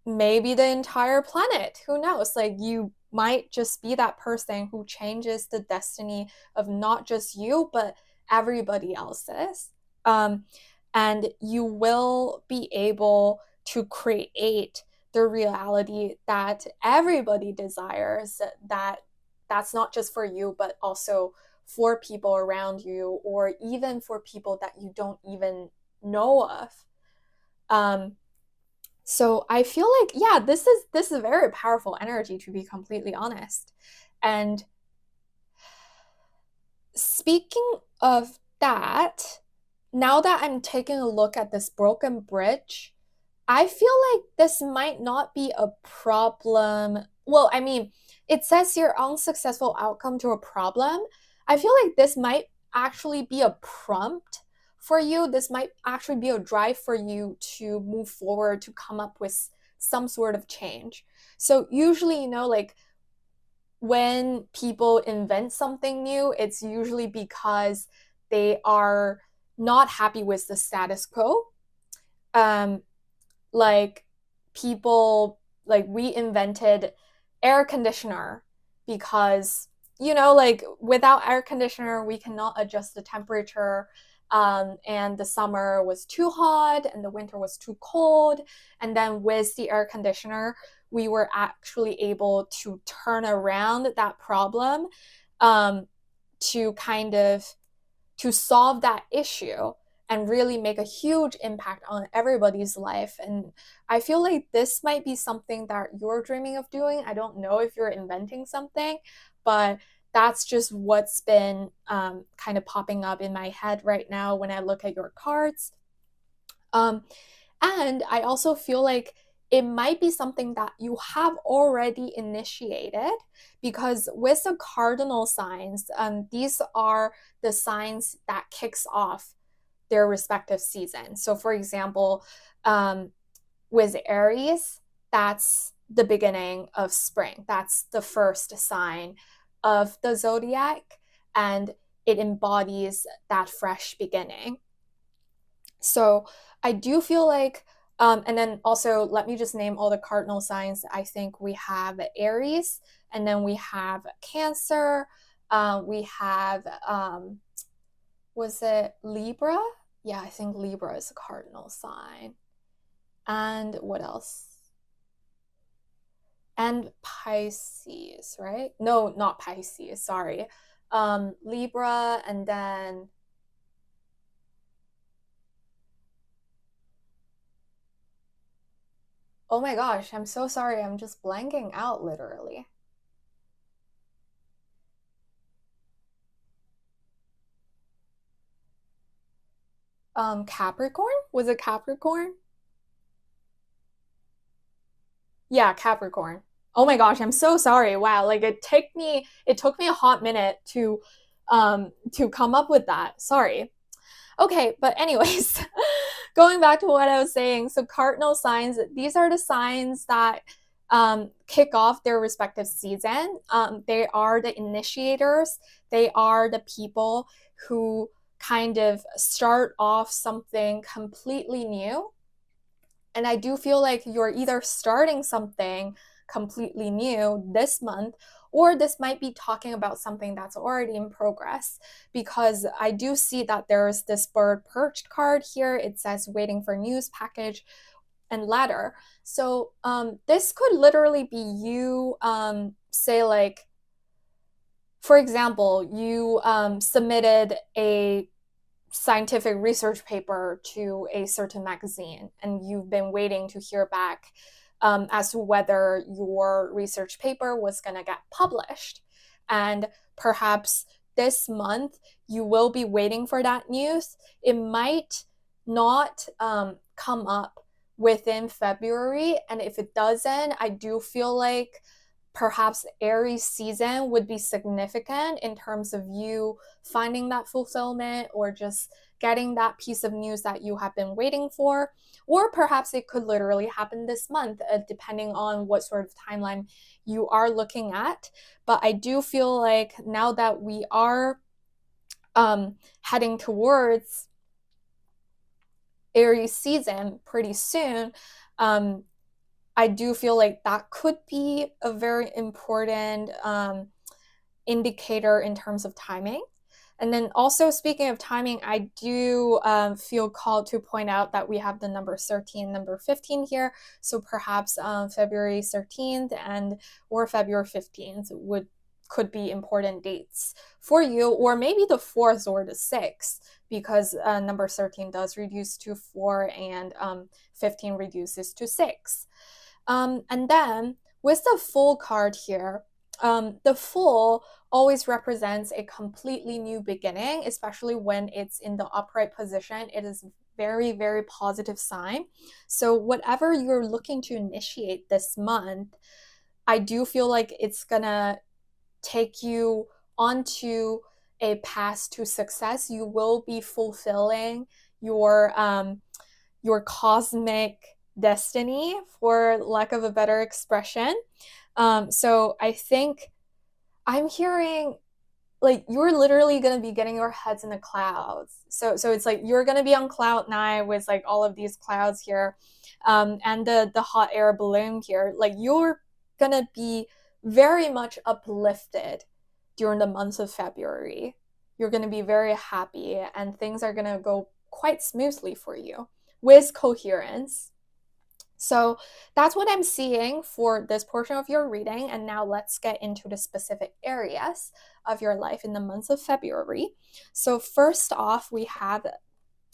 maybe the entire planet. Who knows? Like, you might just be that person who changes the destiny of not just you, but everybody else's. Um, and you will be able to create the reality that everybody desires, that's not just for you, but also for people around you, or even for people that you don't even know of. Um, so I feel like, yeah, this is a very powerful energy, to be completely honest. And speaking of that, now that I'm taking a look at this broken bridge, I feel like this might not be a problem. Well, I mean, it says here unsuccessful outcome to a problem. I feel like this might actually be a prompt for you. This might actually be a drive for you to move forward, to come up with some sort of change. So usually, you know, like when people invent something new, it's usually because they are not happy with the status quo. Um, like people, like we invented air conditioner because, you know, like without air conditioner we cannot adjust the temperature, and the summer was too hot and the winter was too cold, and then with the air conditioner we were actually able to turn around that problem, um, to kind of to solve that issue and really make a huge impact on everybody's life. And I feel like this might be something that you're dreaming of doing. I don't know if you're inventing something, but that's just what's been kind of popping up in my head right now when I look at your cards. Um, and I also feel like it might be something that you have already initiated, because with the cardinal signs, these are the signs that kicks off their respective season. So for example, with Aries, that's the beginning of spring. That's the first sign of the zodiac, and it embodies that fresh beginning. So I do feel like, and then also let me just name all the cardinal signs. I think we have Aries, and then we have Cancer, we have, was it Libra? Yeah, I think Libra is a cardinal sign. And what else? And Pisces, right? No, not Pisces, sorry. Libra, and then, oh my gosh, I'm so sorry. I'm just blanking out literally. Capricorn? Was it Capricorn? Yeah, Capricorn. Oh my gosh, I'm so sorry. Wow, like it took me a hot minute to come up with that. Sorry. Okay, but anyways, going back to what I was saying, so cardinal signs, these are the signs that kick off their respective season. They are the initiators, they are the people who kind of start off something completely new. And I do feel like you're either starting something completely new this month, or this might be talking about something that's already in progress, because I do see that there's this bird perched card here. It says waiting for news package and letter. So this could literally be you, say like for example, you submitted a scientific research paper to a certain magazine and you've been waiting to hear back as to whether your research paper was going to get published. And perhaps this month you will be waiting for that news. It might not come up within February. And if it doesn't, I do feel like perhaps Aries season would be significant in terms of you finding that fulfillment or just getting that piece of news that you have been waiting for. Or perhaps it could literally happen this month, depending on what sort of timeline you are looking at. But I do feel like now that we are heading towards Aries season pretty soon, I do feel like that could be a very important indicator in terms of timing. And then also speaking of timing, I do feel called to point out that we have the number 13, number 15 here. So perhaps February 13th and or February 15th could be important dates for you, or maybe the 4th or the 6th, because number 13 does reduce to 4 and 15 reduces to 6. And then with the Fool card here, the Fool always represents a completely new beginning, especially when it's in the upright position. It is very, very positive sign. So whatever you're looking to initiate this month, I do feel like it's gonna take you onto a path to success. You will be fulfilling your cosmic destiny, for lack of a better expression. So I think I'm hearing like you're literally going to be getting your heads in the clouds. So it's like you're going to be on cloud 9 with like all of these clouds here, and the hot air balloon here. Like you're going to be very much uplifted during the month of February. You're going to be very happy and things are going to go quite smoothly for you with coherence. So that's what I'm seeing for this portion of your reading. And now let's get into the specific areas of your life in the month of February. So first off, we have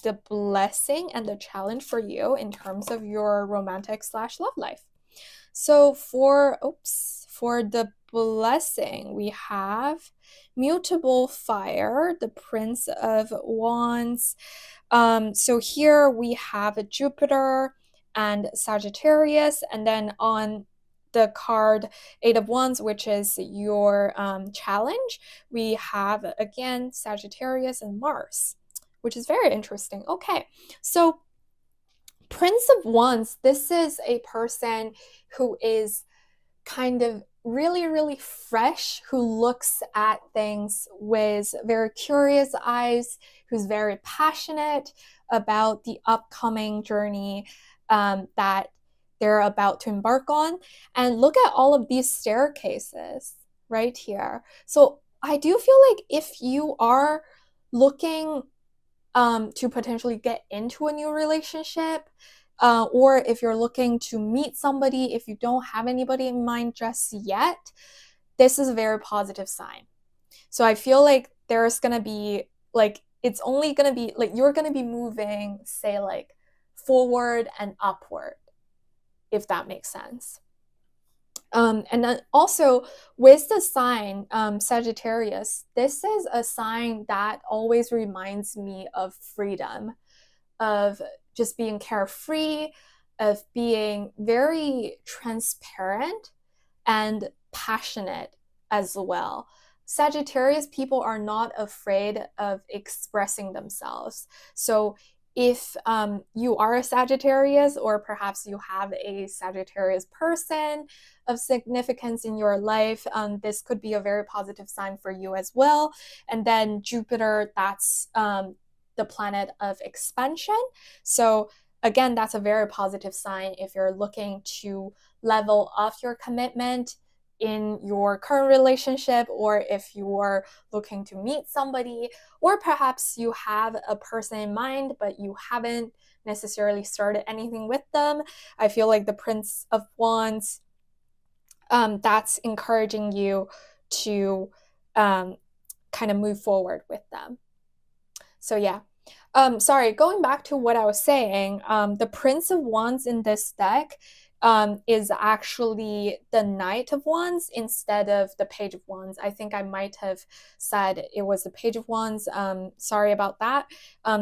the blessing and the challenge for you in terms of your romantic/love life. So for the blessing, we have mutable fire, the Prince of Wands. So here we have a Jupiter and Sagittarius, and then on the card 8 of Wands, which is your challenge, we have again Sagittarius and Mars, which is very interesting. Okay, so Prince of Wands, this is a person who is kind of really, really fresh, who looks at things with very curious eyes, who's very passionate about the upcoming journey that they're about to embark on. And look at all of these staircases right here. So I do feel like if you are looking to potentially get into a new relationship, or if you're looking to meet somebody, if you don't have anybody in mind just yet, this is a very positive sign. So I feel like there's gonna be like, it's only gonna be like you're gonna be moving, say, like forward and upward, if that makes sense. And then also with the sign Sagittarius, this is a sign that always reminds me of freedom, of just being carefree, of being very transparent and passionate as well. Sagittarius people are not afraid of expressing themselves. So if you are a Sagittarius, or perhaps you have a Sagittarius person of significance in your life, this could be a very positive sign for you as well. And then Jupiter, that's the planet of expansion. So again, that's a very positive sign if you're looking to level up your commitment in your current relationship, or if you're looking to meet somebody, or perhaps you have a person in mind but you haven't necessarily started anything with them. I feel like the Prince of Wands, that's encouraging you to kind of move forward with them. So yeah. Sorry, going back to what I was saying, the Prince of Wands in this deck is actually the Knight of Wands instead of the Page of Wands. I think I might have said it was the Page of Wands. Sorry about that.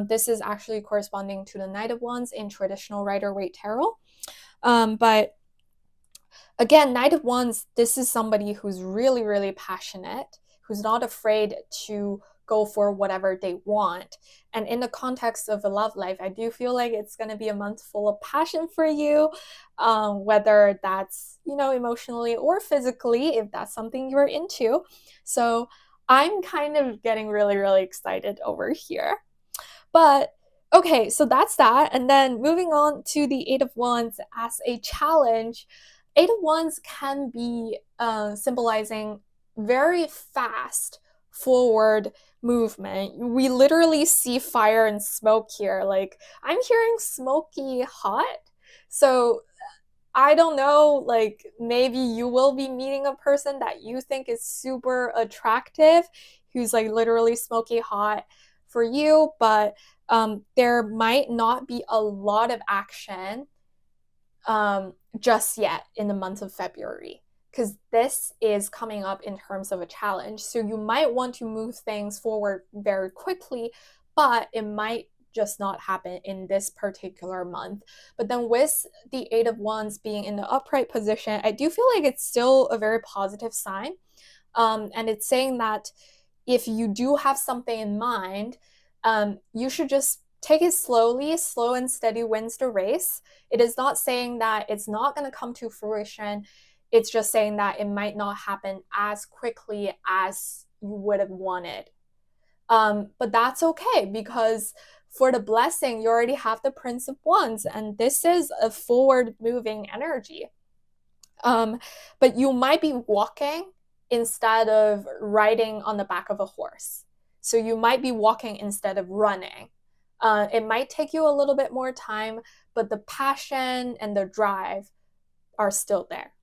This is actually corresponding to the Knight of Wands in traditional Rider-Waite Tarot. But again, Knight of Wands, this is somebody who's really, really passionate, who's not afraid to go for whatever they want. And in the context of a love life, I do feel like it's going to be a month full of passion for you, whether that's, emotionally or physically, if that's something you're into. So I'm kind of getting really, really excited over here. But okay, so that's that. And then moving on to the Eight of Wands as a challenge. Eight of Wands can be symbolizing very fast forward movement. We literally see fire and smoke here. Like, I'm hearing smoky hot. So I don't know, like maybe you will be meeting a person that you think is super attractive, who's like literally smoky hot for you, but there might not be a lot of action just yet in the month of February, because this is coming up in terms of a challenge. So you might want to move things forward very quickly, but it might just not happen in this particular month. But then with the Eight of Wands being in the upright position, I do feel like it's still a very positive sign. And it's saying that if you do have something in mind, you should just take it slowly. Slow and steady wins the race. It is not saying that it's not going to come to fruition. It's just saying that it might not happen as quickly as you would have wanted. But that's okay, because for the blessing, you already have the Prince of Wands, and this is a forward-moving energy. But you might be walking instead of riding on the back of a horse. So you might be walking instead of running. It might take you a little bit more time, but the passion and the drive are still there.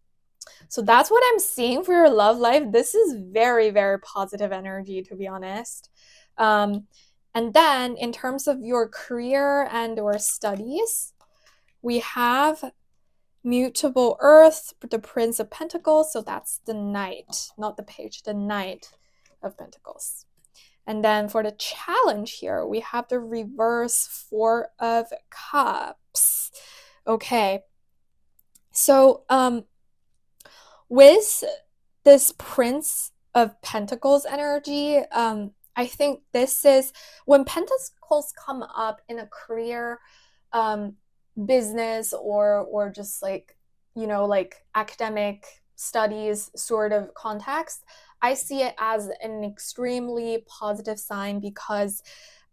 So that's what I'm seeing for your love life. This is very, very positive energy, to be honest. And then in terms of your career and or studies, we have Mutable Earth, the Prince of Pentacles. So that's the Knight, not the Page, the Knight of Pentacles. And then for the challenge here, we have the reverse Four of Cups. Okay. So with this Prince of Pentacles energy, I think this is when Pentacles come up in a career, business, or just like, like academic studies sort of context, I see it as an extremely positive sign because,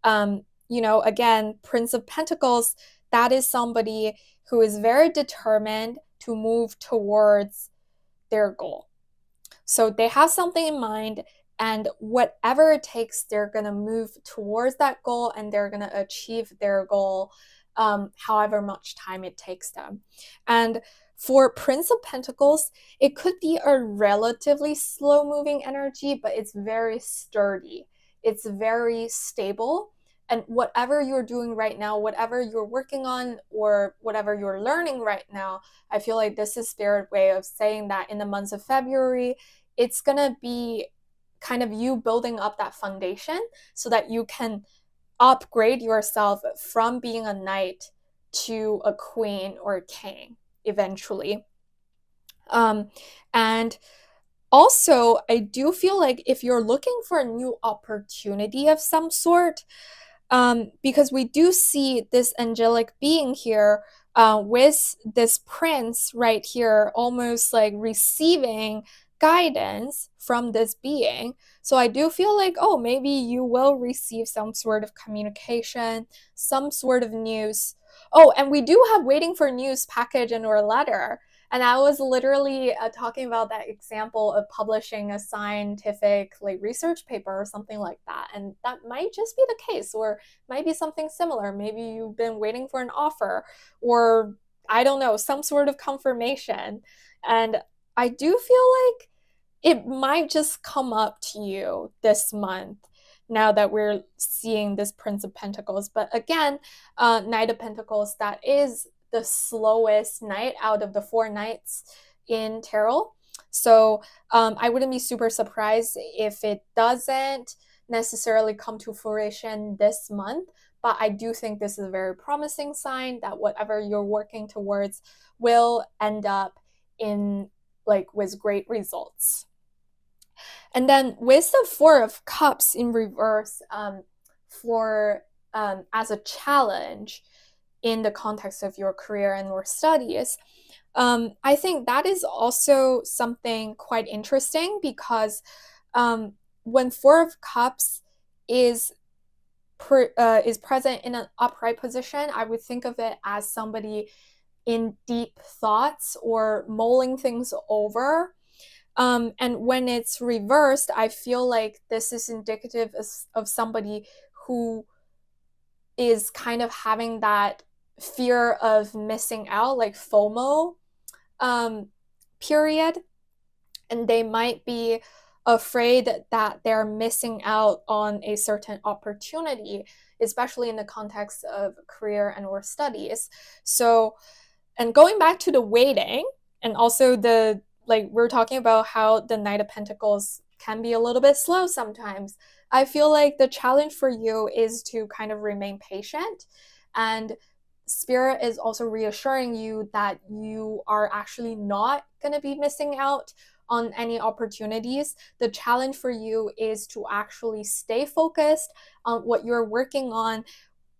again, Prince of Pentacles, that is somebody who is very determined to move towards their goal. So they have something in mind, and whatever it takes, they're going to move towards that goal and they're going to achieve their goal, however much time it takes them. And for Prince of Pentacles, it could be a relatively slow-moving energy, but it's very sturdy. It's very stable. And whatever you're doing right now, whatever you're working on, or whatever you're learning right now, I feel like this is Spirit way of saying that in the months of February, it's going to be kind of you building up that foundation so that you can upgrade yourself from being a knight to a queen or a king eventually. And also, I do feel like if you're looking for a new opportunity of some sort, because we do see this angelic being here with this prince right here, almost like receiving guidance from this being. So I do feel like, oh, maybe you will receive some sort of communication, some sort of news. Oh, and we do have waiting for news package and or letter. And I was literally talking about that example of publishing a scientific research paper or something like that. And that might just be the case, or might be something similar. Maybe you've been waiting for an offer, or I don't know, some sort of confirmation. And I do feel like it might just come up to you this month now that we're seeing this Prince of Pentacles. But again, Knight of Pentacles, that is the slowest night out of the 4 nights in tarot. So I wouldn't be super surprised if it doesn't necessarily come to fruition this month. But I do think this is a very promising sign that whatever you're working towards will end up in with great results. And then with the 4 of Cups in reverse, for as a challenge in the context of your career and your studies, I think that is also something quite interesting because when 4 of Cups is present in an upright position, I would think of it as somebody in deep thoughts or mulling things over. And when it's reversed, I feel like this is indicative of somebody who is kind of having that fear of missing out, like FOMO period. And they might be afraid that they're missing out on a certain opportunity, especially in the context of career and or studies. So, and going back to the waiting, and also we're talking about how the Knight of Pentacles can be a little bit slow sometimes. I feel like the challenge for you is to kind of remain patient, and Spirit is also reassuring you that you are actually not going to be missing out on any opportunities. The challenge for you is to actually stay focused on what you're working on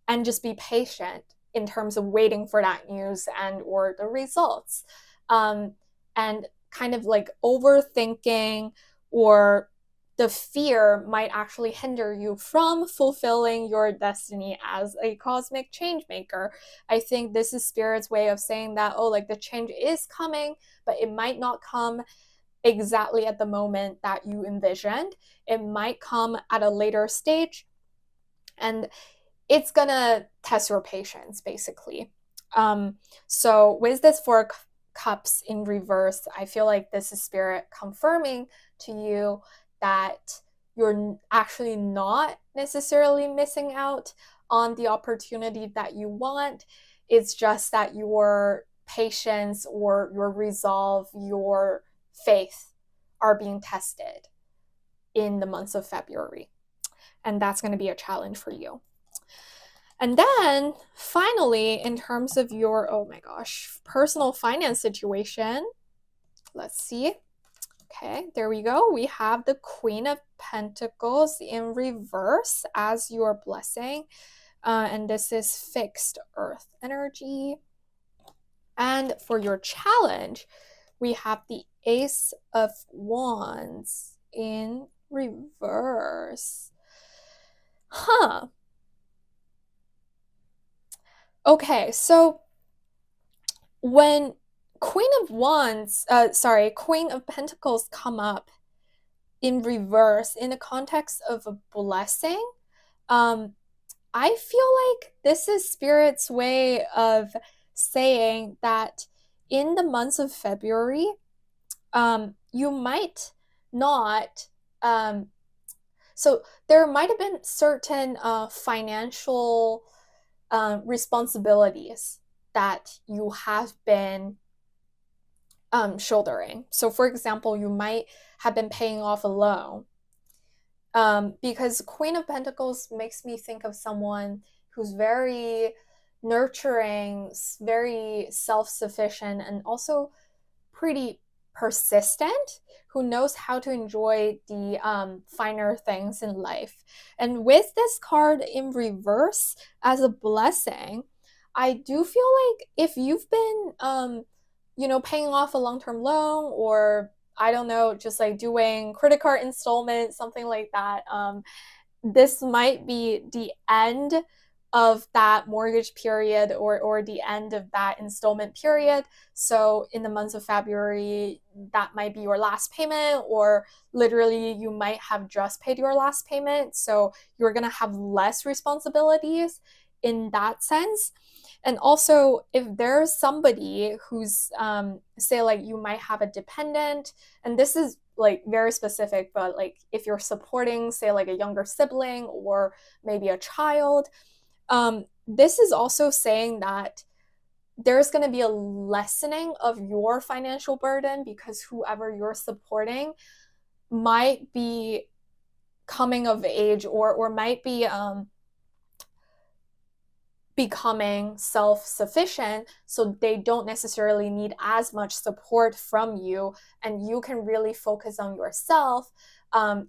and just be patient in terms of waiting for that news and or the results. And kind of like overthinking or the fear might actually hinder you from fulfilling your destiny as a cosmic change maker. I think this is Spirit's way of saying that, oh, like the change is coming, but it might not come exactly at the moment that you envisioned. It might come at a later stage, and it's gonna test your patience, basically. So with this 4 Cups in reverse, I feel like this is Spirit confirming to you that you're actually not necessarily missing out on the opportunity that you want. It's just that your patience or your resolve, your faith are being tested in the months of February. And that's going to be a challenge for you. And then finally, in terms of your, oh my gosh, personal finance situation, let's see. Okay, there we go. We have the Queen of Pentacles in reverse as your blessing. And this is fixed earth energy. And for your challenge, we have the Ace of Wands in reverse. Huh. Okay, so when Queen of Pentacles come up in reverse in the context of a blessing, I feel like this is Spirit's way of saying that in the months of February, you might not, so there might have been certain financial responsibilities that you have been shouldering. So for example, you might have been paying off a loan, because Queen of Pentacles makes me think of someone who's very nurturing, very self-sufficient, and also pretty persistent, who knows how to enjoy the finer things in life. And with this card in reverse as a blessing, I do feel like if you've been paying off a long-term loan, or I don't know, just like doing credit card installment, something like that, this might be the end of that mortgage period or the end of that installment period. So in the months of February, that might be your last payment, or literally you might have just paid your last payment. So you're going to have less responsibilities in that sense. And also, if there's somebody who's, say, like you might have a dependent, and this is like very specific, but like if you're supporting, say, like a younger sibling or maybe a child, this is also saying that there's going to be a lessening of your financial burden because whoever you're supporting might be coming of age or might be becoming self-sufficient, so they don't necessarily need as much support from you, and you can really focus on yourself,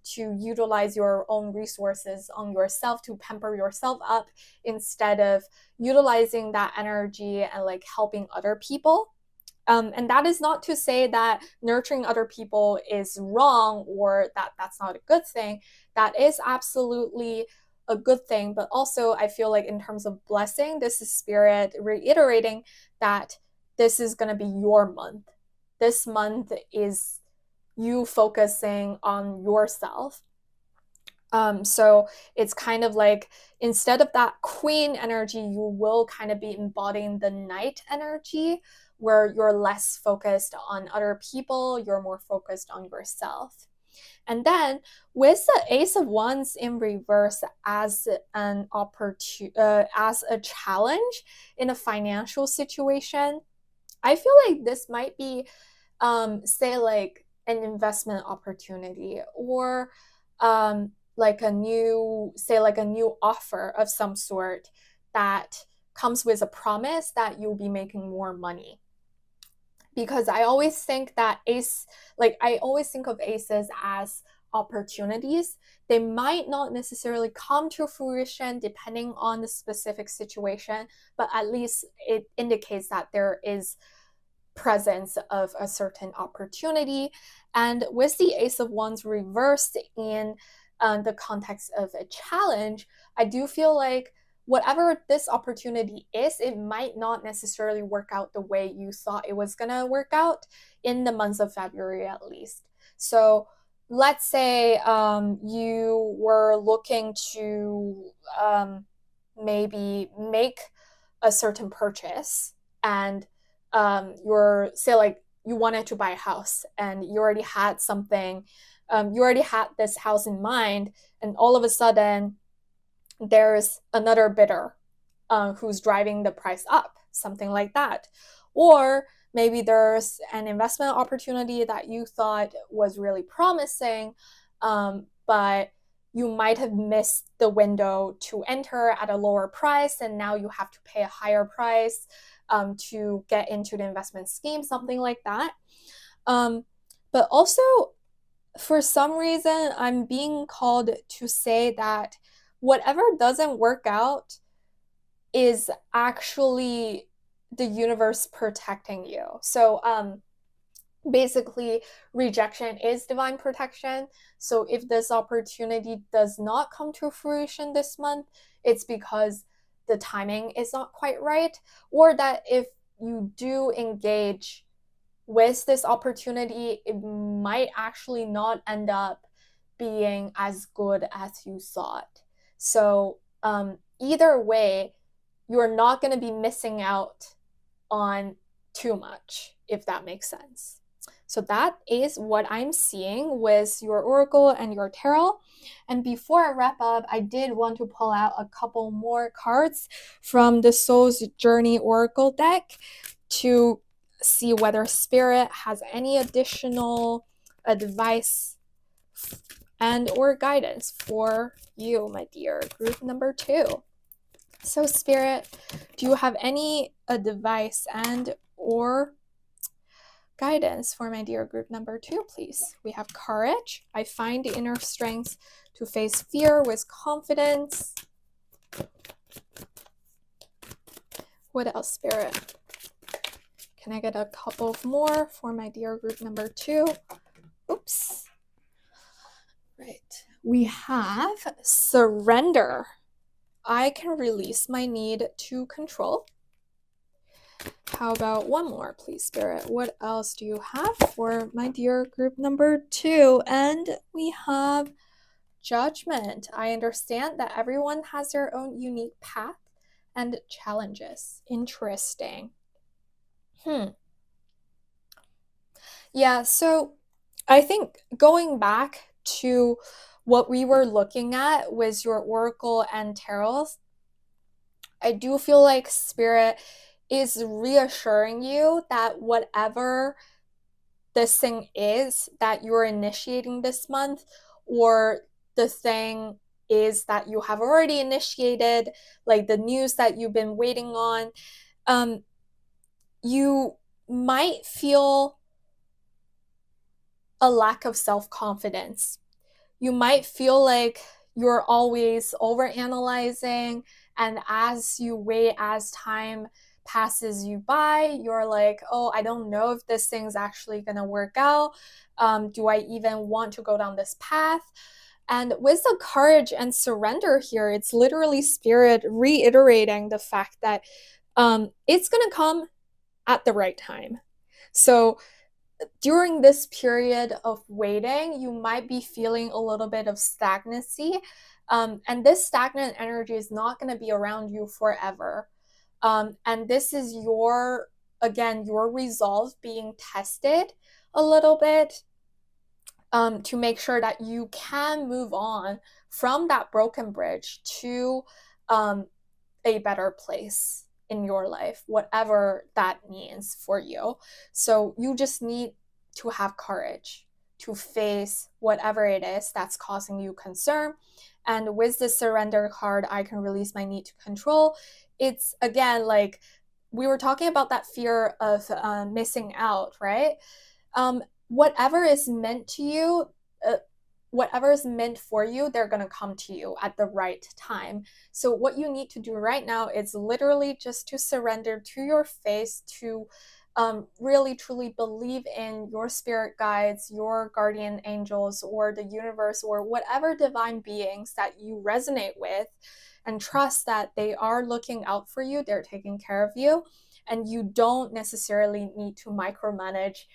to utilize your own resources on yourself to pamper yourself up instead of utilizing that energy and like helping other people. And that is not to say that nurturing other people is wrong or that that's not a good thing. That is absolutely a good thing. But also, I feel like in terms of blessing, this is Spirit reiterating that this is going to be your month. This month is you focusing on yourself. So it's kind of like instead of that queen energy, you will kind of be embodying the knight energy where you're less focused on other people, you're more focused on yourself. And then with the Ace of Wands in reverse as an as a challenge in a financial situation, I feel like this might be, say, like an investment opportunity or like a new, say, like a new offer of some sort that comes with a promise that you'll be making more money. Because I always think that I always think of aces as opportunities. They might not necessarily come to fruition depending on the specific situation, but at least it indicates that there is presence of a certain opportunity. And with the Ace of Wands reversed in the context of a challenge, I do feel like whatever this opportunity is, it might not necessarily work out the way you thought it was going to work out in the months of February, at least. So let's say you were looking to maybe make a certain purchase, and you're, say, like you wanted to buy a house and you already had something, you already had this house in mind, and all of a sudden there's another bidder who's driving the price up, something like that. Or maybe there's an investment opportunity that you thought was really promising, but you might have missed the window to enter at a lower price, and now you have to pay a higher price to get into the investment scheme, something like that. But also, for some reason, I'm being called to say that whatever doesn't work out is actually the universe protecting you. So basically, rejection is divine protection. So if this opportunity does not come to fruition this month, it's because the timing is not quite right, or that if you do engage with this opportunity, it might actually not end up being as good as you thought. So either way, you're not going to be missing out on too much, if that makes sense. So that is what I'm seeing with your oracle and your tarot. And before I wrap up, I did want to pull out a couple more cards from the Soul's Journey Oracle deck to see whether Spirit has any additional advice and or guidance for you, my dear group number 2. So Spirit, do you have any advice and or guidance for my dear group number 2, please? We have courage. I find the inner strength to face fear with confidence. What else, Spirit? Can I get a couple more for my dear group number 2? Oops. Right. We have surrender. I can release my need to control. How about one more, please, Spirit? What else do you have for my dear group number 2? And we have judgment. I understand that everyone has their own unique path, and challenges. Interesting. Yeah, so I think going back to what we were looking at was your oracle and tarot. I do feel like spirit is reassuring you that whatever this thing is that you're initiating this month, or the thing is that you have already initiated, like the news that you've been waiting on, you might feel a lack of self-confidence. You might feel like you're always overanalyzing, and as you wait, as time passes you by, you're like, oh, I don't know if this thing's actually gonna work out. Do I even want to go down this path? And with the courage and surrender here, it's literally spirit reiterating the fact that it's gonna come at the right time. So during this period of waiting, you might be feeling a little bit of stagnancy. And this stagnant energy is not going to be around you forever. And this is again, your resolve being tested a little bit, to make sure that you can move on from that broken bridge to a better place in your life, whatever that means for you. So you just need to have courage to face whatever it is that's causing you concern. And with the surrender card, I can release my need to control. It's again like we were talking about that fear of missing out, right? Whatever is meant to you, whatever is meant for you, they're going to come to you at the right time. So what you need to do right now is literally just to surrender to your faith, to really truly believe in your spirit guides, your guardian angels, or the universe, or whatever divine beings that you resonate with, and trust that they are looking out for you, they're taking care of you, and you don't necessarily need to micromanage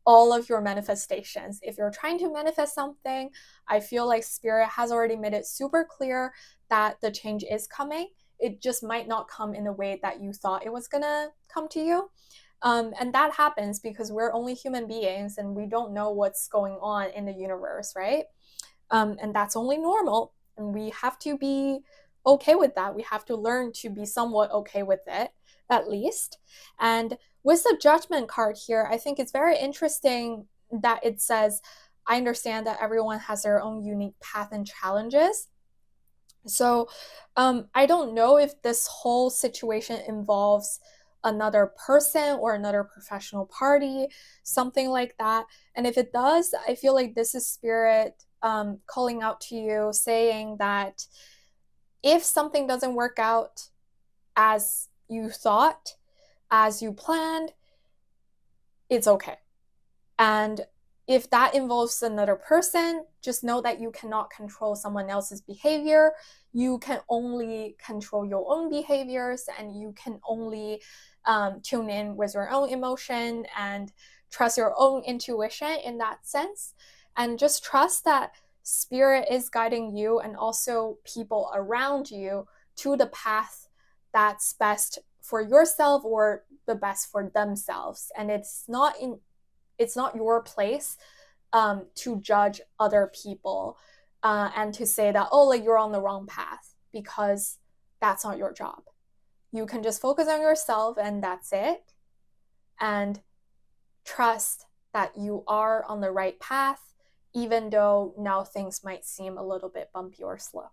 all of your manifestations. If you're trying to manifest something, I feel like spirit has already made it super clear that the change is coming. It just might not come in the way that you thought it was gonna come to you. And that happens because we're only human beings and we don't know what's going on in the universe, right? And that's only normal. And we have to be okay with that. We have to learn to be somewhat okay with it, at least. And with the judgment card here, I think it's very interesting that it says, I understand that everyone has their own unique path and challenges. So I don't know if this whole situation involves another person or another professional party, something like that. And if it does, I feel like this is spirit calling out to you, saying that if something doesn't work out as you thought, as you planned, it's okay. And if that involves another person, just know that you cannot control someone else's behavior. You can only control your own behaviors, and you can only tune in with your own emotion and trust your own intuition in that sense. And just trust that spirit is guiding you and also people around you to the path that's best for yourself or the best for themselves. And it's not your place to judge other people and to say that, oh, like you're on the wrong path, because that's not your job. You can just focus on yourself and that's it. And trust that you are on the right path, even though now things might seem a little bit bumpy or slow.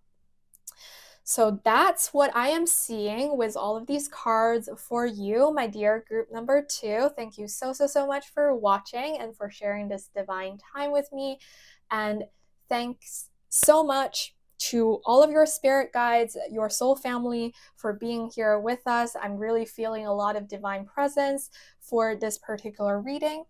So that's what I am seeing with all of these cards for you, my dear group number 2. Thank you so much for watching and for sharing this divine time with me. And thanks so much to all of your spirit guides, your soul family, for being here with us. I'm really feeling a lot of divine presence for this particular reading.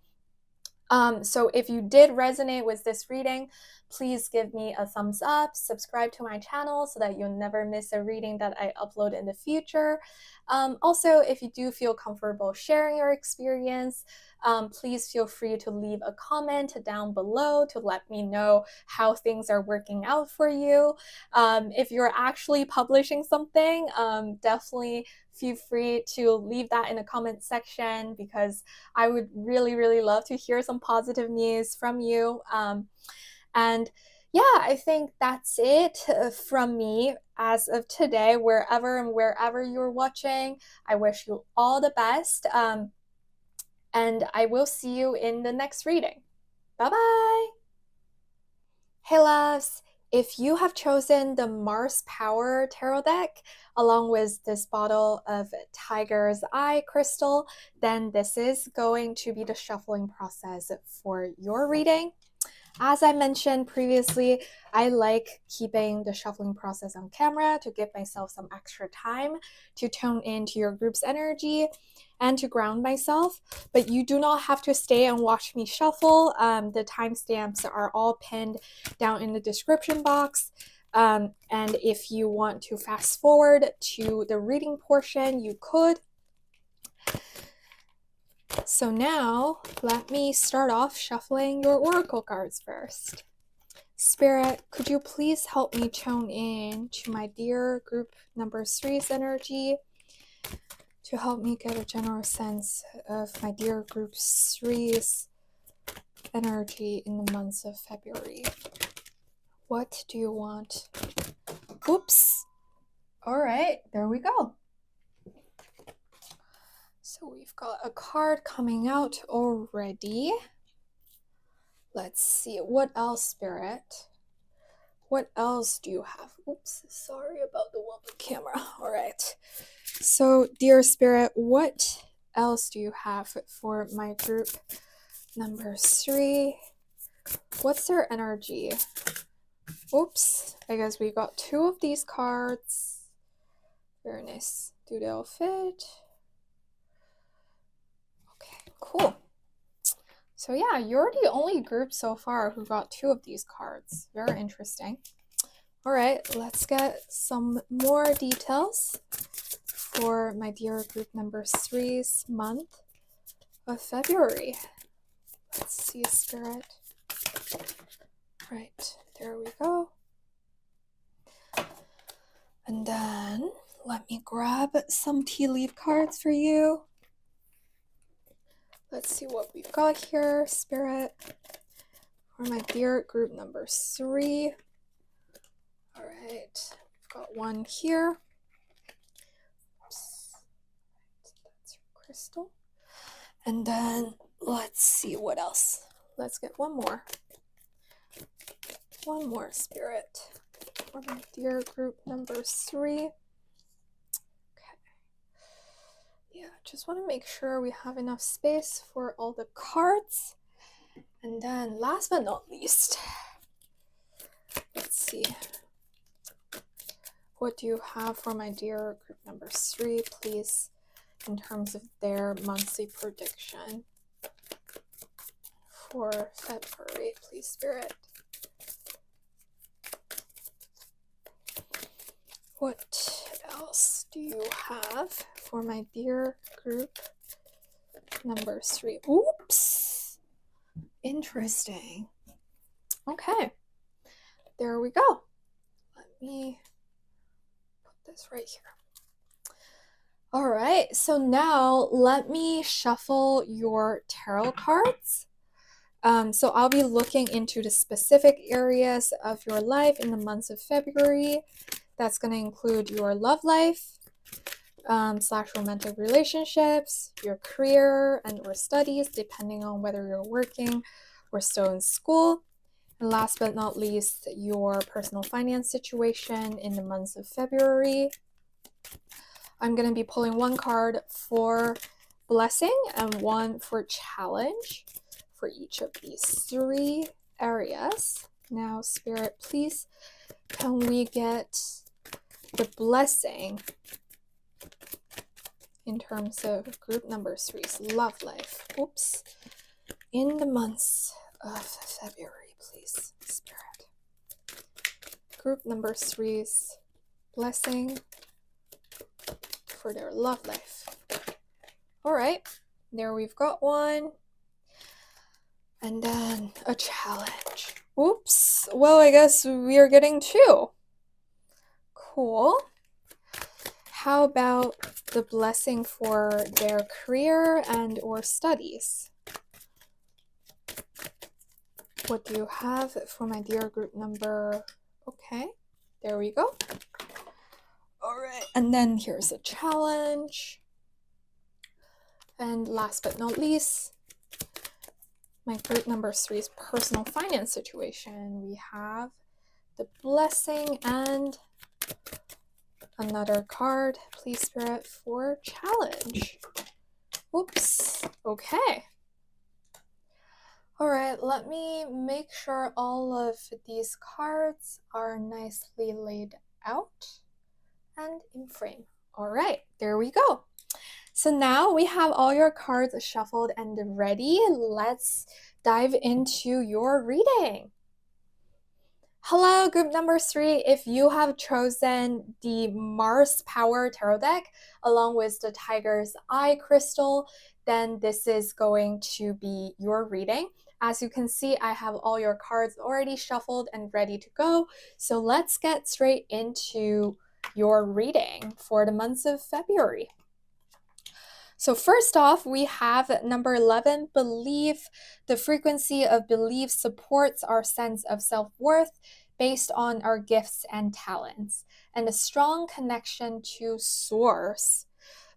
So if you did resonate with this reading, please give me a thumbs up, subscribe to my channel so that you'll never miss a reading that I upload in the future. Also, if you do feel comfortable sharing your experience, please feel free to leave a comment down below to let me know how things are working out for you. If you're actually publishing something, definitely feel free to leave that in the comment section, because I would really, really love to hear some positive news from you. And yeah, I think that's it from me as of today. Wherever you're watching, I wish you all the best. And I will see you in the next reading. Bye-bye. Hey loves, if you have chosen the Mars Power Tarot deck along with this bottle of Tiger's Eye crystal, then this is going to be the shuffling process for your reading. As I mentioned previously, I like keeping the shuffling process on camera to give myself some extra time to tune into your group's energy and to ground myself, but you do not have to stay and watch me shuffle. The timestamps are all pinned down in the description box. And if you want to fast forward to the reading portion, you could. So now, let me start off shuffling your oracle cards first. Spirit, could you please help me tune in to my dear group number 3's energy to help me get a general sense of my dear group 3's energy in the months of February. What do you want? Oops. All right, there we go. So we've got a card coming out already. Let's see, what else, Spirit? What else do you have? Oops, sorry about the wobbly camera. All right. So, dear Spirit, what else do you have for my group number 3? What's their energy? Oops, I guess we got 2 of these cards. Very nice. Do they all fit? Okay, cool. So yeah, you're the only group so far who got 2 of these cards. Very interesting. All right, let's get some more details for my dear group number 3's month of February. Let's see, Spirit. Right, there we go. And then let me grab some tea leaf cards for you. Let's see what we've got here, Spirit, for my dear group number 3. All right, we've got one here. Oops. That's your crystal. And then let's see what else. Let's get one more. One more, Spirit, for my dear group number 3. Yeah, just want to make sure we have enough space for all the cards. And then last but not least, let's see. What do you have for my dear group number 3, please, in terms of their monthly prediction for February, please, Spirit? What else do you have for my dear group number 3? Oops. Interesting. Okay. There we go. Let me put this right here. All right. So now let me shuffle your tarot cards. So I'll be looking into the specific areas of your life in the months of February. That's going to include your love life, / romantic relationships, your career and or studies, depending on whether you're working or still in school. And last but not least, your personal finance situation in the months of February. I'm going to be pulling one card for blessing and one for challenge for each of these 3 areas. Now, Spirit, please, can we get the blessing in terms of group number 3's love life? Oops. in the months of February, please, Spirit. Group number 3's blessing for their love life. All right, there we've got one. And then a challenge. Oops. Well, I guess we are getting 2. Cool. How about the blessing for their career and or studies? What do you have for my dear group number? Okay, there we go. All right, and then here's a challenge. And last but not least, my group number 3's personal finance situation. We have the blessing and another card, please, Spirit, for challenge. Oops. Okay. All right, let me make sure all of these cards are nicely laid out and in frame. All right, there we go. So now we have all your cards shuffled and ready. Let's dive into your reading. Hello, group number 3. If you have chosen the Mars Power Tarot deck along with the Tiger's Eye crystal, then this is going to be your reading. As you can see, I have all your cards already shuffled and ready to go. So let's get straight into your reading for the months of February. So first off, we have number 11, belief. The frequency of belief supports our sense of self-worth based on our gifts and talents, and a strong connection to source.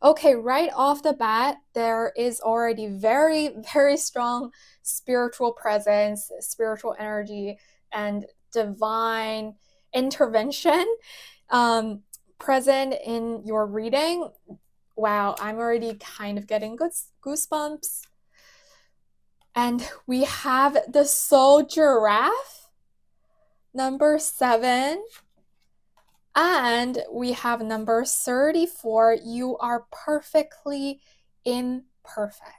Okay, right off the bat, there is already very, very strong spiritual presence, spiritual energy, and divine intervention present in your reading. Wow, I'm already kind of getting goosebumps. And we have the Soul Giraffe, number 7. And we have number 34, you are perfectly imperfect.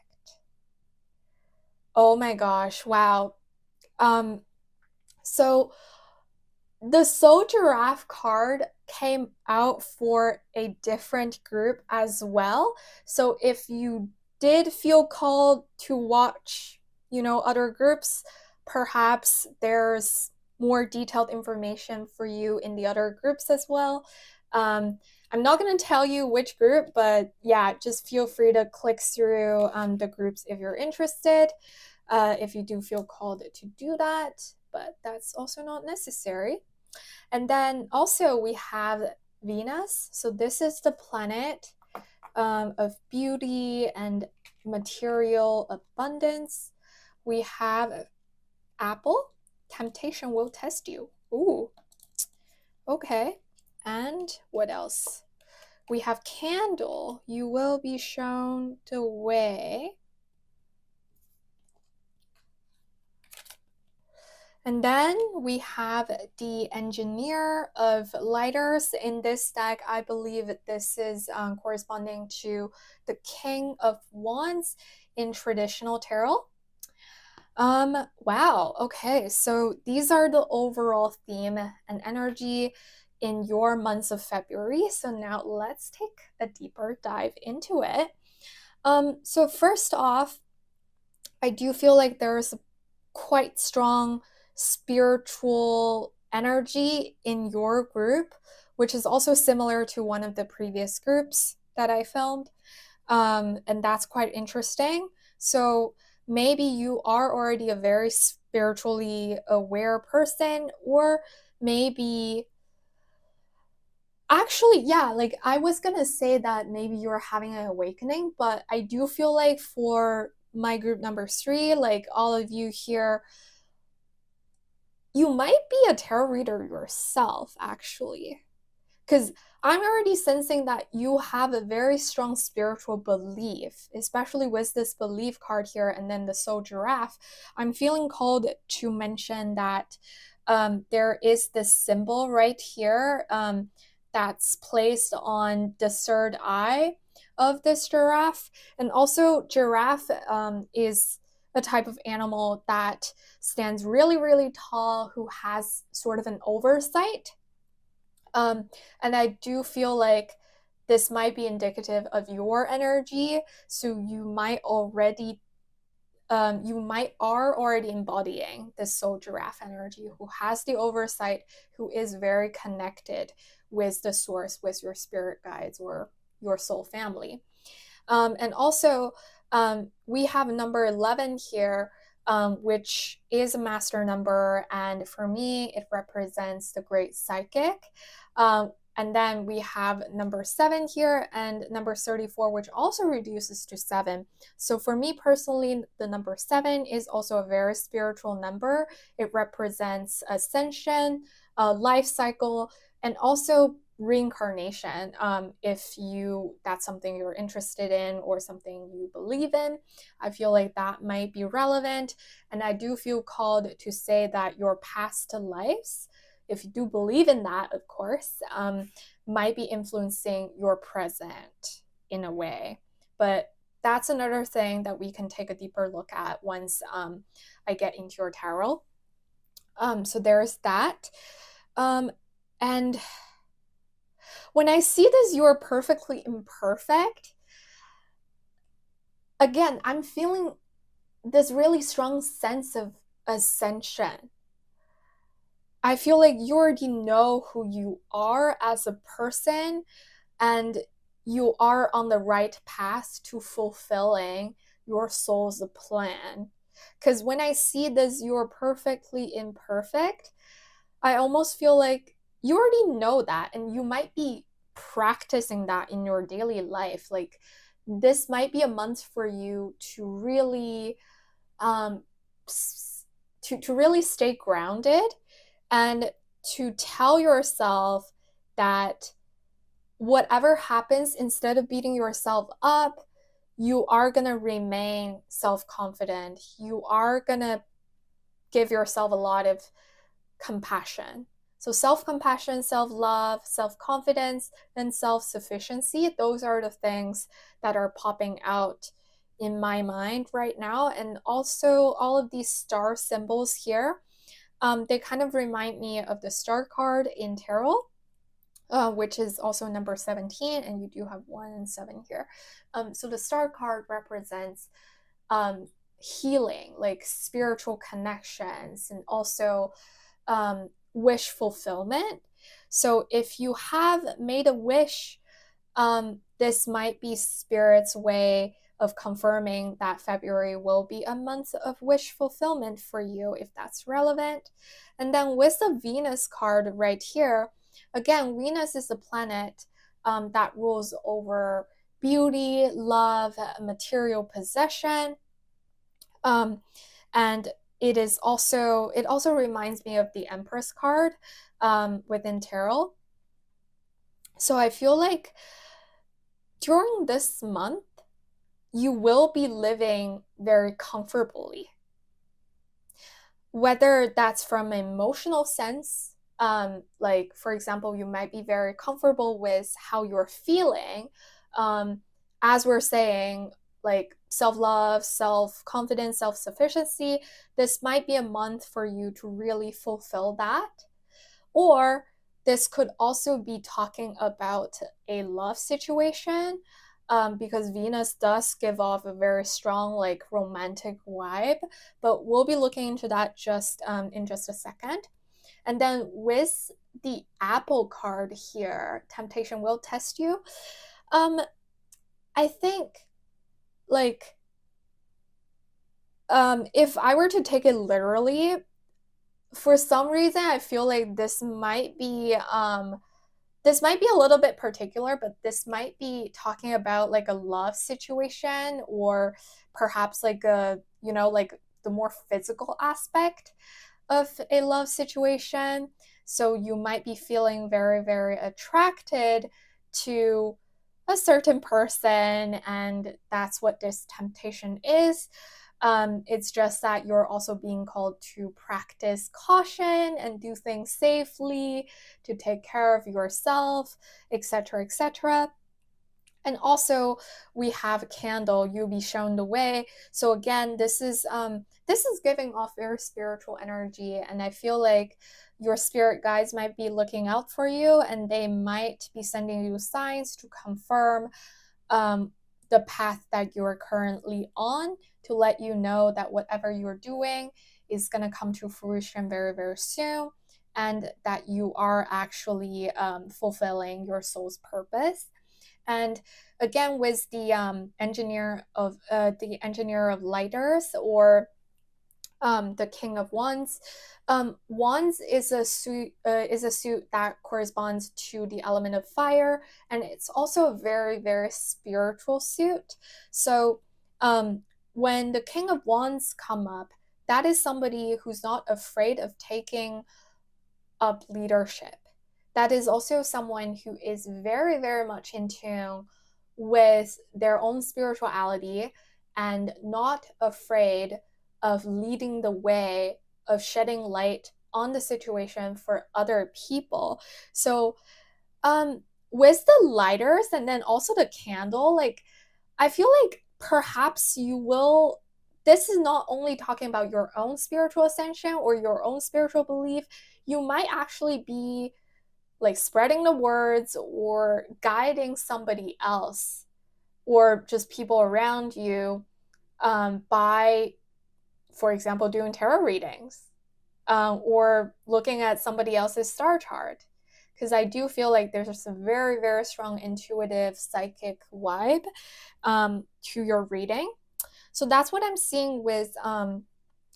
Oh my gosh, wow. So the Soul Giraffe card came out for a different group as well. So if you did feel called to watch, other groups, perhaps there's more detailed information for you in the other groups as well. I'm not going to tell you which group, but yeah, just feel free to click through the groups if you're interested, if you do feel called to do that, but that's also not necessary. And then also we have Venus. So this is the planet of beauty and material abundance. We have Apple, temptation will test you. Ooh, okay. And what else? We have Candle, you will be shown the way. And then we have the Engineer of Lighters. In this deck, I believe this is corresponding to the King of Wands in traditional tarot. Wow, okay, so these are the overall theme and energy in your months of February. So now let's take a deeper dive into it. So first off, I do feel like there's quite strong spiritual energy in your group, which is also similar to one of the previous groups that I filmed. And that's quite interesting. So maybe you are already a very spiritually aware person, or maybe actually, yeah, like I was gonna say that maybe you're having an awakening, but I do feel like for my group number 3, like all of you here, you might be a tarot reader yourself, actually. Because I'm already sensing that you have a very strong spiritual belief, especially with this belief card here and then the Soul Giraffe. I'm feeling called to mention that there is this symbol right here that's placed on the third eye of this giraffe. And also giraffe is a type of animal that stands really, really tall, who has sort of an oversight. And I do feel like this might be indicative of your energy. So you might are already embodying this soul giraffe energy, who has the oversight, who is very connected with the source, with your spirit guides or your soul family. And also, we have number 11 here, which is a master number. And for me, it represents the great psychic. And then we have number 7 here and number 34, which also reduces to 7. So for me personally, the number 7 is also a very spiritual number. It represents ascension, life cycle, and also reincarnation. If that's something you're interested in or something you believe in, I feel like that might be relevant. And I do feel called to say that your past lives, if you do believe in that, of course, might be influencing your present in a way. But that's another thing that we can take a deeper look at once I get into your tarot. So there's that. And when I see this, you're perfectly imperfect, again, I'm feeling this really strong sense of ascension. I feel like you already know who you are as a person, and you are on the right path to fulfilling your soul's plan. Because when I see this, you're perfectly imperfect, I almost feel like you already know that, and you might be practicing that in your daily life. Like, this might be a month for you to really um, to really stay grounded and to tell yourself that whatever happens, instead of beating yourself up, you are going to remain self-confident. You are going to give yourself a lot of compassion. So self-compassion, self-love, self-confidence, and self-sufficiency, those are the things that are popping out in my mind right now. And also all of these star symbols here, they kind of remind me of the star card in tarot, which is also number 17, and you do have 1 and 7 here. So the star card represents healing, like spiritual connections, and also wish fulfillment. So if you have made a wish, this might be Spirit's way of confirming that February will be a month of wish fulfillment for you, if that's relevant. And then with the Venus card right here, again, Venus is the planet that rules over beauty, love, material possession. And it also reminds me of the Empress card within tarot. So I feel like during this month, you will be living very comfortably. Whether that's from an emotional sense, like for example, you might be very comfortable with how you're feeling. As we're saying, like self-love, self-confidence, self-sufficiency, this might be a month for you to really fulfill that. Or this could also be talking about a love situation, because Venus does give off a very strong, like, romantic vibe. But we'll be looking into that just in just a second. And then with the Apple card here, temptation will test you. I think, like, if I were to take it literally, for some reason, I feel like this might be a little bit particular, but this might be talking about like a love situation, or perhaps like like the more physical aspect of a love situation. So you might be feeling very, very attracted to a certain person, and that's what this temptation is. It's just that you're also being called to practice caution and do things safely, to take care of yourself, etc., etc. And also we have a candle, you'll be shown the way. So again, this is giving off very spiritual energy, and I feel like your spirit guides might be looking out for you, and they might be sending you signs to confirm the path that you're currently on, to let you know that whatever you're doing is going to come to fruition very, very soon, and that you are actually fulfilling your soul's purpose. And again, with the engineer of lighters, or the King of Wands. Wands is a suit that corresponds to the element of fire, and it's also a very, very spiritual suit. So when the King of Wands come up, that is somebody who's not afraid of taking up leadership. That is also someone who is very, very much in tune with their own spirituality and not afraid of leading the way, of shedding light on the situation for other people. So with the lighters and then also the candle, like, I feel like perhaps you will, this is not only talking about your own spiritual ascension or your own spiritual belief, you might actually be like spreading the words or guiding somebody else or just people around you by, for example, doing tarot readings or looking at somebody else's star chart. Because I do feel like there's just a very, very strong intuitive psychic vibe to your reading. So that's what I'm seeing with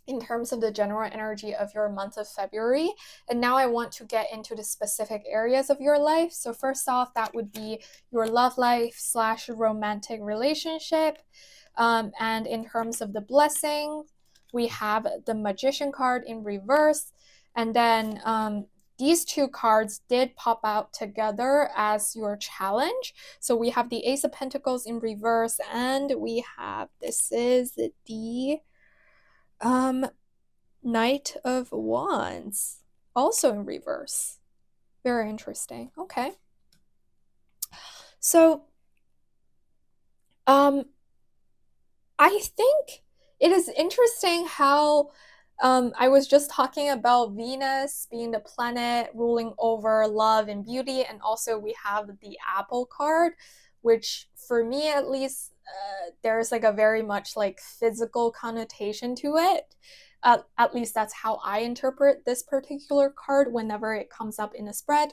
in terms of the general energy of your month of February. And now I want to get into the specific areas of your life. So first off, that would be your love life / romantic relationship. And in terms of the blessing, we have the Magician card in reverse. And then these two cards did pop out together as your challenge. So we have the Ace of Pentacles in reverse, and we have, this is the Knight of Wands, also in reverse. Very interesting. Okay. So, I think it is interesting how I was just talking about Venus being the planet ruling over love and beauty, and also we have the Apple card, which for me at least, there's like a very much like physical connotation to it. At least that's how I interpret this particular card whenever it comes up in a spread.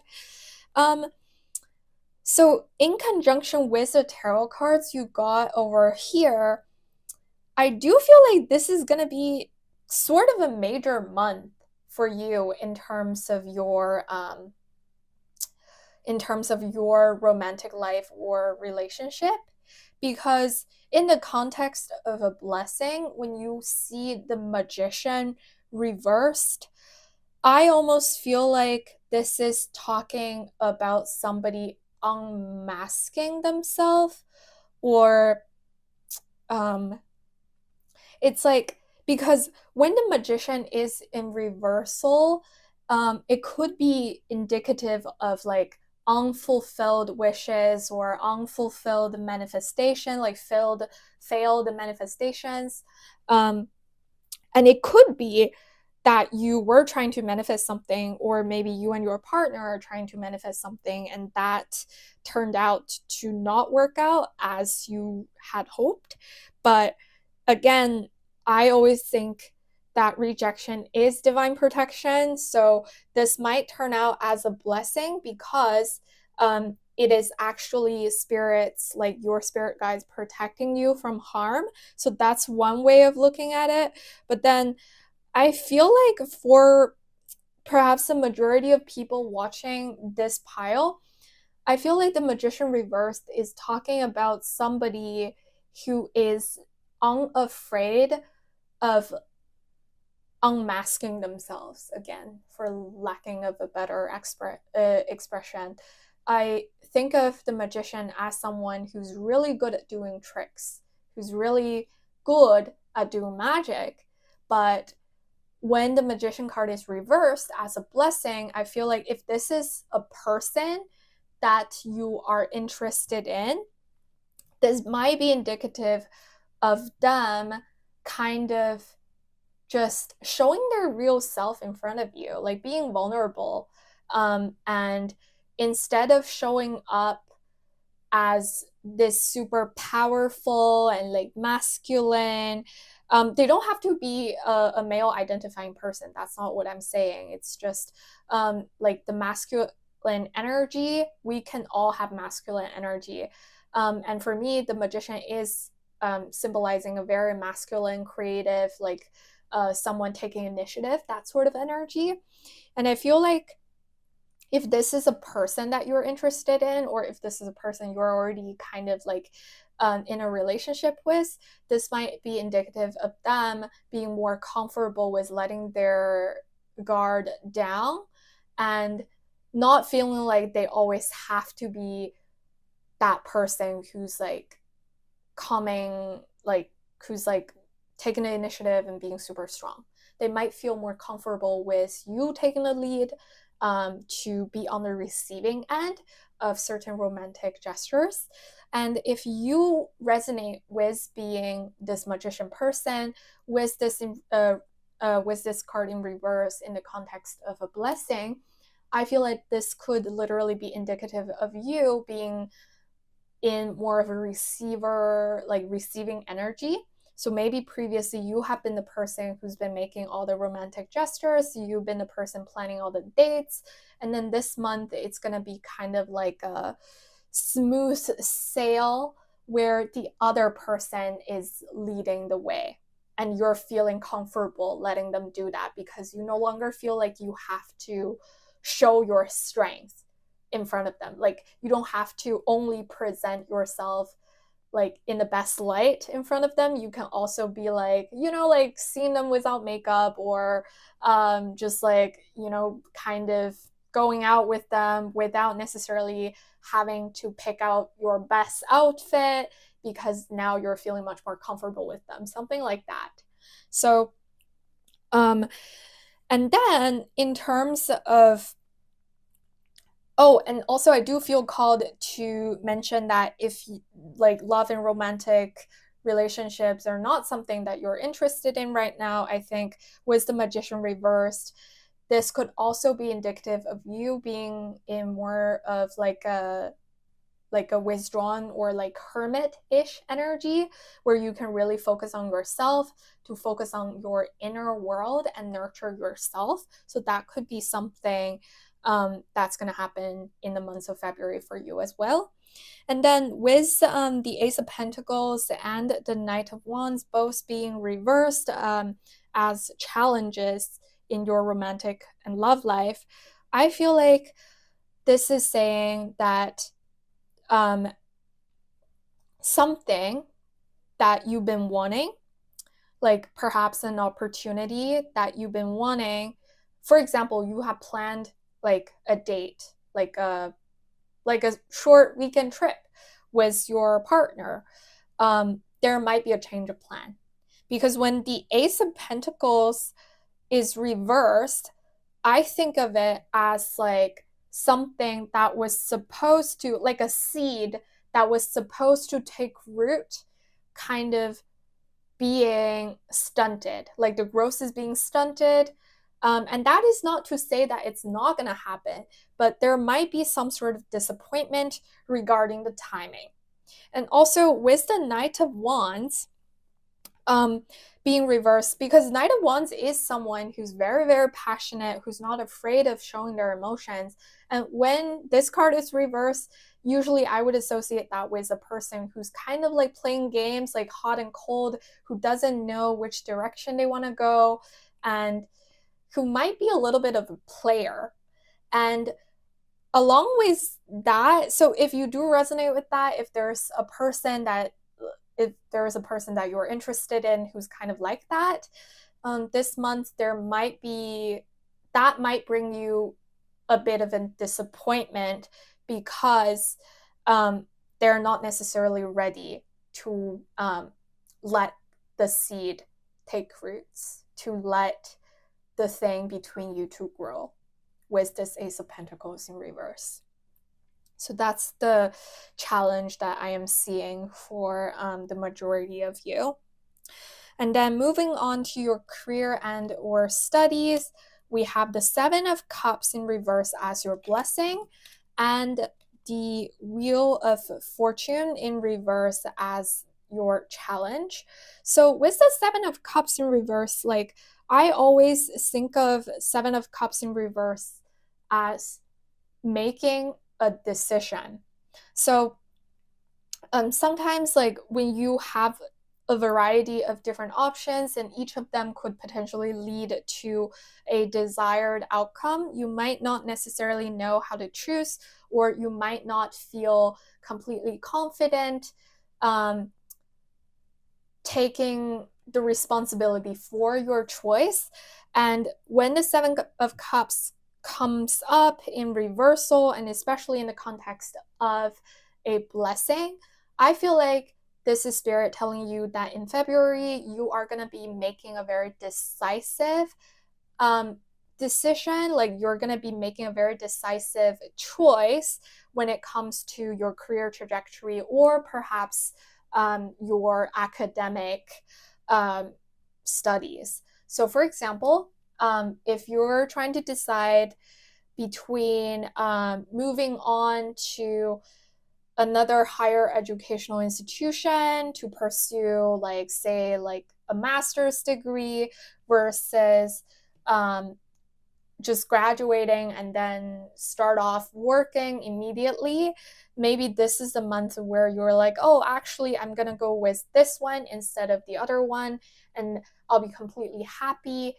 So in conjunction with the tarot cards you got over here, I do feel like this is going to be sort of a major month for you in terms of your romantic life or relationship, because in the context of a blessing, when you see the Magician reversed, I almost feel like this is talking about somebody unmasking themselves, or it's like, because when the Magician is in reversal, it could be indicative of like unfulfilled wishes or unfulfilled manifestation, like failed manifestations. And it could be that you were trying to manifest something, or maybe you and your partner are trying to manifest something, and that turned out to not work out as you had hoped. But again, I always think that rejection is divine protection. So this might turn out as a blessing, because it is actually spirits, like your spirit guides, protecting you from harm. So that's one way of looking at it. But then I feel like for perhaps the majority of people watching this pile, I feel like the Magician reversed is talking about somebody who is unafraid of unmasking themselves, again, for lacking of a better expression. I think of the Magician as someone who's really good at doing tricks, who's really good at doing magic. But when the Magician card is reversed as a blessing, I feel like if this is a person that you are interested in, this might be indicative of them kind of just showing their real self in front of you, like being vulnerable. And instead of showing up as this super powerful and like masculine, they don't have to be a male identifying person. That's not what I'm saying. It's just like the masculine energy. We can all have masculine energy. And for me, the magician is symbolizing a very masculine, creative, like someone taking initiative, that sort of energy. And I feel like if this is a person that you're interested in, or if this is a person you're already kind of like in a relationship with, this might be indicative of them being more comfortable with letting their guard down and not feeling like they always have to be that person who's like coming, like who's like taking the initiative and being super strong. They might feel more comfortable with you taking the lead, to be on the receiving end of certain romantic gestures. And if you resonate with being this magician person, with this card in reverse in the context of a blessing, I feel like this could literally be indicative of you being in more of a receiver, like receiving energy. So maybe previously you have been the person who's been making all the romantic gestures, you've been the person planning all the dates, and then this month it's going to be kind of like a smooth sail where the other person is leading the way and you're feeling comfortable letting them do that because you no longer feel like you have to show your strength in front of them. Like you don't have to only present yourself like in the best light in front of them. You can also be like, you know, like seeing them without makeup, or just like, you know, kind of going out with them without necessarily having to pick out your best outfit because now you're feeling much more comfortable with them, something like that. So and then in terms of, oh, and also I do feel called to mention that if like love and romantic relationships are not something that you're interested in right now, I think with the magician reversed, this could also be indicative of you being in more of like a withdrawn or like hermit-ish energy where you can really focus on yourself, to focus on your inner world and nurture yourself. So that could be something that's going to happen in the months of February for you as well. And then with the Ace of Pentacles and the Knight of Wands both being reversed as challenges in your romantic and love life, I feel like this is saying that something that you've been wanting, like perhaps an opportunity that you've been wanting. For example, you have planned like a date, like a short weekend trip with your partner. There might be a change of plan because when the Ace of Pentacles is reversed, I think of it as like something that was supposed to, like a seed that was supposed to take root, kind of being stunted, like the growth is being stunted. And that is not to say that it's not going to happen, but there might be some sort of disappointment regarding the timing. And also with the Knight of Wands, being reversed, because Knight of Wands is someone who's very, very passionate, who's not afraid of showing their emotions. And when this card is reversed, usually I would associate that with a person who's kind of like playing games, like hot and cold, who doesn't know which direction they want to go, and who might be a little bit of a player. And along with that, so if you do resonate with that, if there's a person that you're interested in who's kind of like that, this month there might be, that might bring you a bit of a disappointment because they're not necessarily ready to let the seed take roots, to let the thing between you two grow with this Ace of Pentacles in reverse. So that's the challenge that I am seeing for the majority of you. And then moving on to your career and or studies, we have the Seven of Cups in reverse as your blessing, and the Wheel of Fortune in reverse as your challenge. So with the Seven of Cups in reverse, like I always think of Seven of Cups in reverse as making a decision. So sometimes like when you have a variety of different options and each of them could potentially lead to a desired outcome, you might not necessarily know how to choose, or you might not feel completely confident taking the responsibility for your choice. And when the Seven of Cups comes up in reversal, and especially in the context of a blessing, I feel like this is Spirit telling you that in February, you are going to be making a very decisive decision. Like you're going to be making a very decisive choice when it comes to your career trajectory, or perhaps your academic studies. So, for example, if you're trying to decide between moving on to another higher educational institution to pursue, like, say, like a master's degree versus just graduating and then start off working immediately, maybe this is the month where you're like, oh, actually, I'm going to go with this one instead of the other one, and I'll be completely happy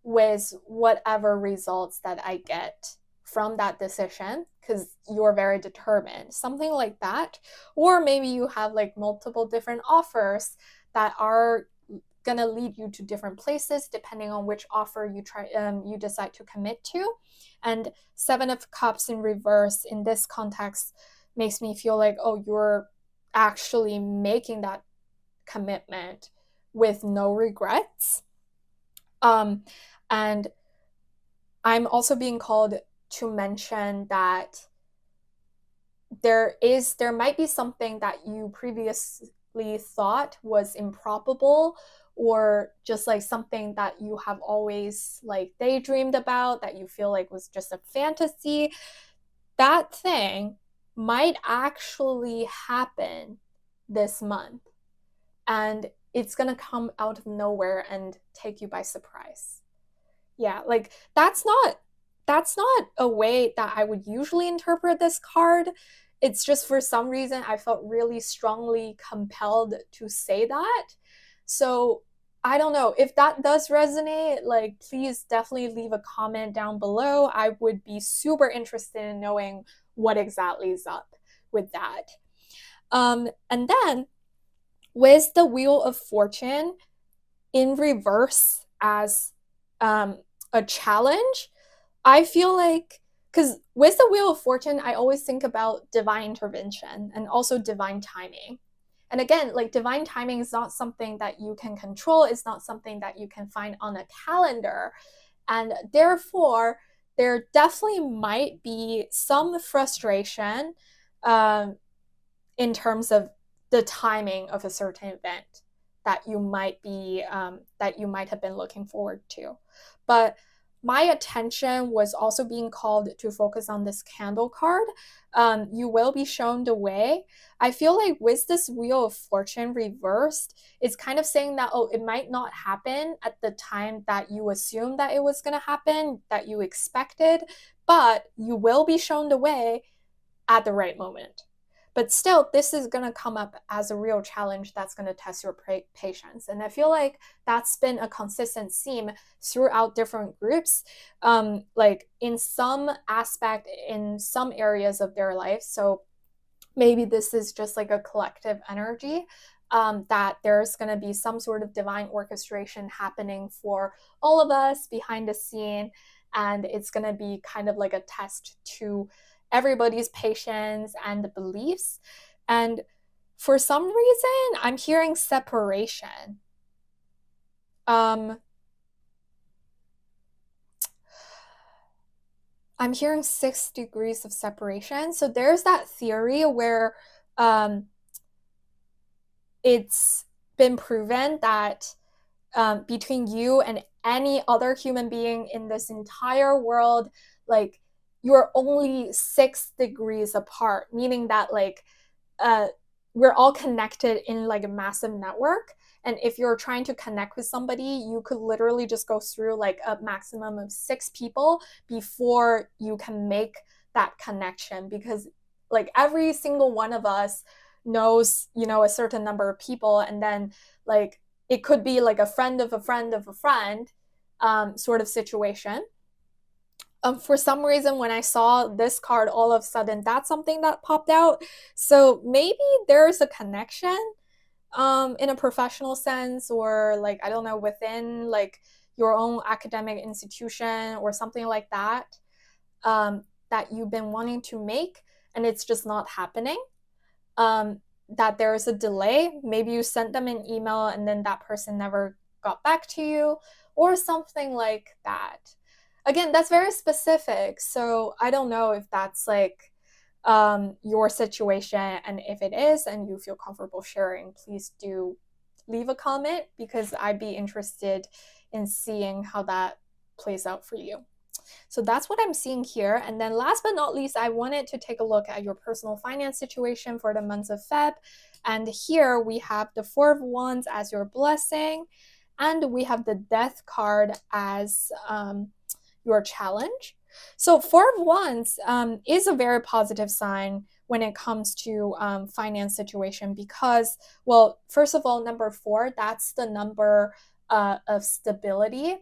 with whatever results that I get from that decision because you're very determined, something like that. Or maybe you have like multiple different offers that are gonna lead you to different places depending on which offer you decide to commit to. And Seven of Cups in reverse in this context makes me feel like, oh, you're actually making that commitment with no regrets. And I'm also being called to mention that there might be something that you previously thought was improbable, or just like something that you have always like daydreamed about that you feel like was just a fantasy. That thing might actually happen this month, and it's going to come out of nowhere and take you by surprise. Yeah, like that's not a way that I would usually interpret this card. It's just for some reason I felt really strongly compelled to say that. So I don't know if that does resonate. Like, please definitely leave a comment down below. I would be super interested in knowing what exactly is up with that. And then with the Wheel of Fortune in reverse as a challenge, I feel like, because with the Wheel of Fortune, I always think about divine intervention and also divine timing. And again, like divine timing is not something that you can control, it's not something that you can find on a calendar. And therefore, there definitely might be some frustration in terms of the timing of a certain event that you might have been looking forward to. But my attention was also being called to focus on this candle card. You will be shown the way. I feel like with this Wheel of Fortune reversed, it's kind of saying that, oh, it might not happen at the time that you assumed that it was going to happen, that you expected, but you will be shown the way at the right moment. But still, this is going to come up as a real challenge that's going to test your patience. And I feel like that's been a consistent theme throughout different groups, like in some aspect, in some areas of their life. So maybe this is just like a collective energy, that there's going to be some sort of divine orchestration happening for all of us behind the scene. And it's going to be kind of like a test to everybody's patience and beliefs. And for some reason, I'm hearing separation. Um, I'm hearing 6 degrees of separation. So there's that theory where it's been proven that between you and any other human being in this entire world, like you're only 6 degrees apart, meaning that like we're all connected in like a massive network. And if you're trying to connect with somebody, you could literally just go through like a maximum of 6 people before you can make that connection, because like every single one of us knows, you know, a certain number of people, and then like it could be like a friend of a friend of a friend sort of situation. For some reason, when I saw this card, all of a sudden, that's something that popped out. So maybe there's a connection in a professional sense, or like, I don't know, within like your own academic institution or something like that, that you've been wanting to make, and it's just not happening. That there is a delay. Maybe you sent them an email and then that person never got back to you, or something like that. Again, that's very specific. So I don't know if that's like your situation. And if it is, and you feel comfortable sharing, please do leave a comment, because I'd be interested in seeing how that plays out for you. So that's what I'm seeing here. And then last but not least, I wanted to take a look at your personal finance situation for the month of Feb. And here we have the Four of Wands as your blessing, and we have the Death card as your challenge. So Four of Wands is a very positive sign when it comes to finance situation, because, well, first of all, number 4, that's the number of stability.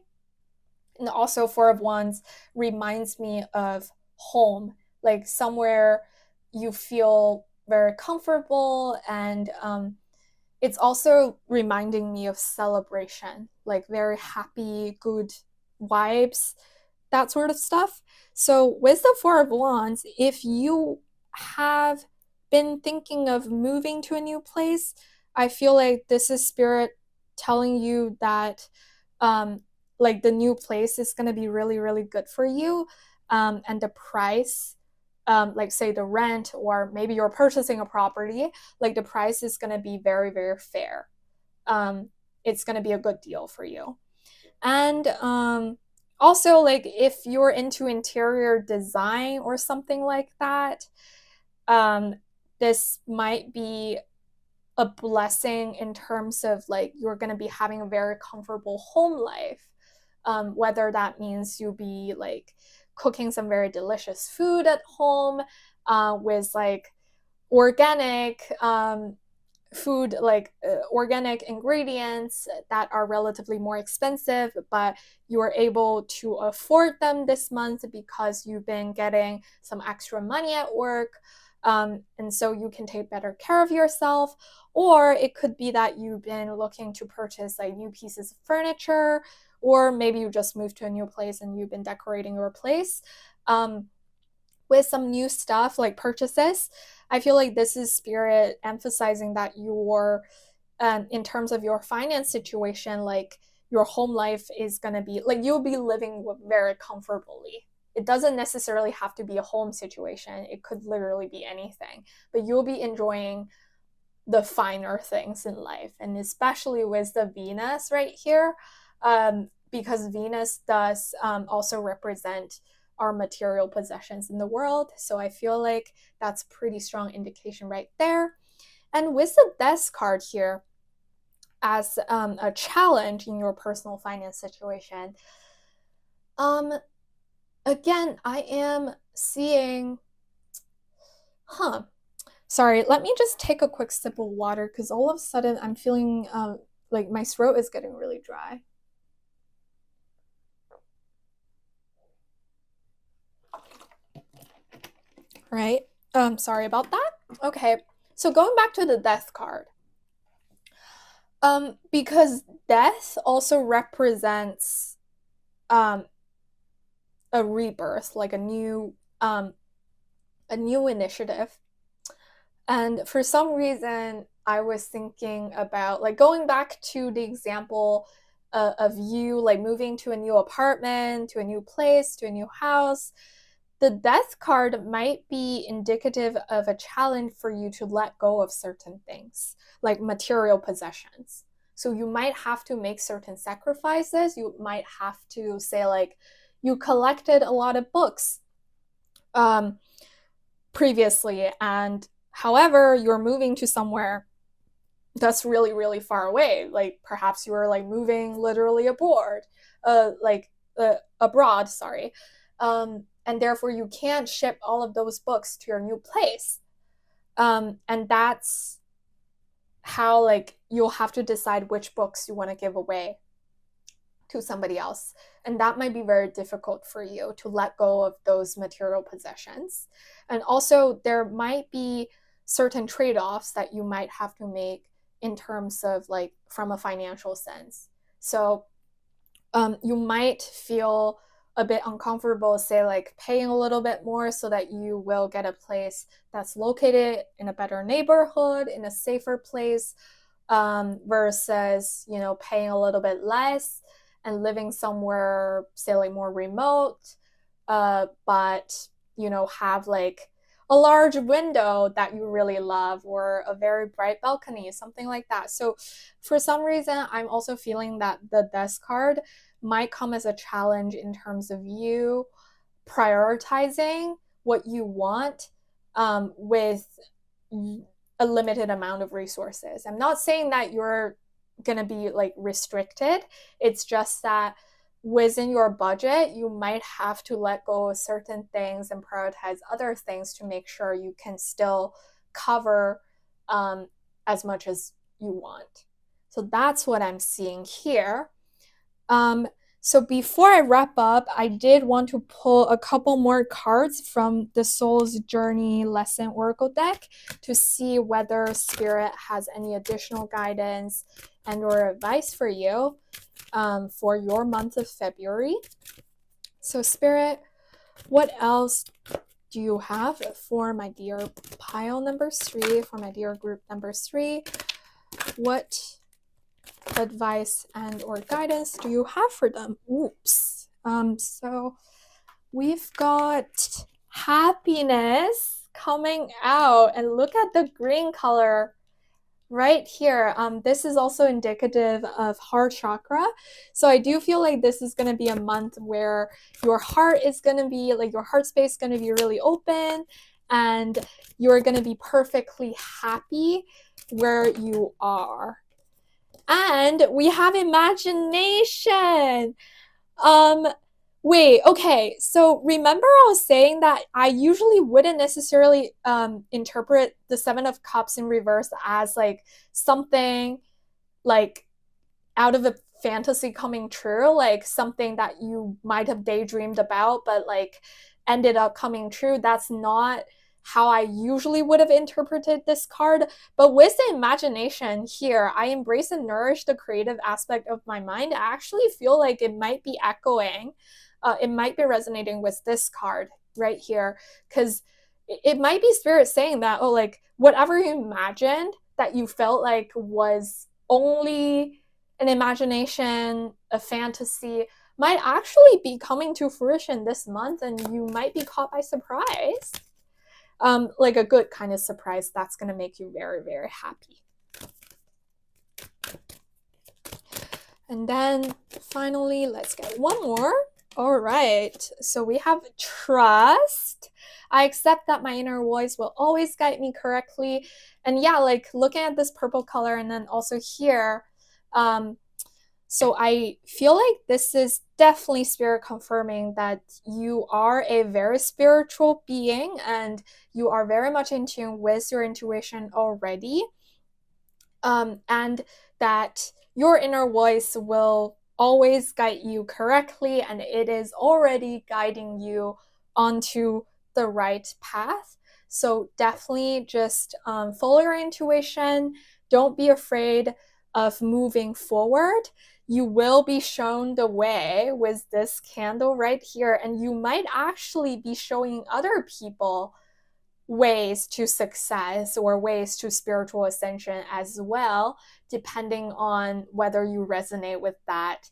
And also Four of Wands reminds me of home, like somewhere you feel very comfortable. And it's also reminding me of celebration, like very happy, good vibes, that sort of stuff. So with the Four of Wands, if you have been thinking of moving to a new place, I feel like this is spirit telling you that like the new place is going to be really, really good for you. And the price, like say the rent, or maybe you're purchasing a property, like the price is going to be very, very fair. It's going to be a good deal for you. And also, like if you're into interior design or something like that, this might be a blessing in terms of like you're going to be having a very comfortable home life. Whether that means you'll be like cooking some very delicious food at home with like organic food, like organic ingredients that are relatively more expensive, but you're able to afford them this month because you've been getting some extra money at work. And so you can take better care of yourself. Or it could be that you've been looking to purchase like new pieces of furniture, or maybe you just moved to a new place and you've been decorating your place with some new stuff like purchases. I feel like this is spirit emphasizing that you're, in terms of your finance situation, like your home life is going to be like you'll be living very comfortably. It doesn't necessarily have to be a home situation, it could literally be anything, but you'll be enjoying the finer things in life. And especially with the Venus right here, because Venus does also represent our material possessions in the world. So I feel like that's pretty strong indication right there. And with the Death card here as a challenge in your personal finance situation, again, I am seeing, sorry, let me just take a quick sip of water, because all of a sudden I'm feeling like my throat is getting really dry. Right? Sorry about that. Okay, so going back to the Death card. Because death also represents a rebirth, like a new initiative. And for some reason, I was thinking about like going back to the example of you like moving to a new apartment, to a new place, to a new house. the Death card might be indicative of a challenge for you to let go of certain things, like material possessions. So you might have to make certain sacrifices. You might have to say, like, you collected a lot of books previously, and however, you're moving to somewhere that's really, really far away. Like perhaps you were like moving literally abroad, sorry. And therefore you can't ship all of those books to your new place. And that's how like you'll have to decide which books you want to give away to somebody else. And that might be very difficult for you to let go of those material possessions. And also there might be certain trade-offs that you might have to make in terms of like from a financial sense. So you might feel a bit uncomfortable, say like paying a little bit more so that you will get a place that's located in a better neighborhood, in a safer place, versus, you know, paying a little bit less and living somewhere, say like more remote, but, you know, have like a large window that you really love or a very bright balcony, something like that. So for some reason, I'm also feeling that the Death card might come as a challenge in terms of you prioritizing what you want with a limited amount of resources. I'm not saying that you're going to be like restricted. It's just that within your budget, you might have to let go of certain things and prioritize other things to make sure you can still cover as much as you want. So that's what I'm seeing here. So before I wrap up, I did want to pull a couple more cards from the Soul's Journey Lesson Oracle deck to see whether Spirit has any additional guidance and or advice for you for your month of February. So Spirit, what else do you have for my dear pile number 3, for my dear group number 3? What advice and or guidance do you have for them? Oops. So we've got happiness coming out, and look at the green color right here. This is also indicative of heart chakra. So I do feel like this is going to be a month where your heart is going to be like, your heart space is going to be really open and you're going to be perfectly happy where you are. And we have imagination. Wait, okay. So remember I was saying that I usually wouldn't necessarily interpret the 7 of Cups in reverse as like something like out of a fantasy coming true, like something that you might have daydreamed about but like ended up coming true. That's not how I usually would have interpreted this card. But with the imagination here, I embrace and nourish the creative aspect of my mind. I actually feel like it might be echoing, it might be resonating with this card right here, because it might be Spirit saying that, oh, like whatever you imagined that you felt like was only an imagination, a fantasy, might actually be coming to fruition this month, and you might be caught by surprise. Like a good kind of surprise that's going to make you very, very happy. And then finally, let's get one more. All right, so we have trust. I accept that my inner voice will always guide me correctly. And yeah, like looking at this purple color and then also here, so I feel like this is definitely Spirit confirming that you are a very spiritual being and you are very much in tune with your intuition already. And that your inner voice will always guide you correctly, and it is already guiding you onto the right path. So definitely just follow your intuition. Don't be afraid of moving forward. You will be shown the way with this candle right here, and you might actually be showing other people ways to success or ways to spiritual ascension as well, depending on whether you resonate with that.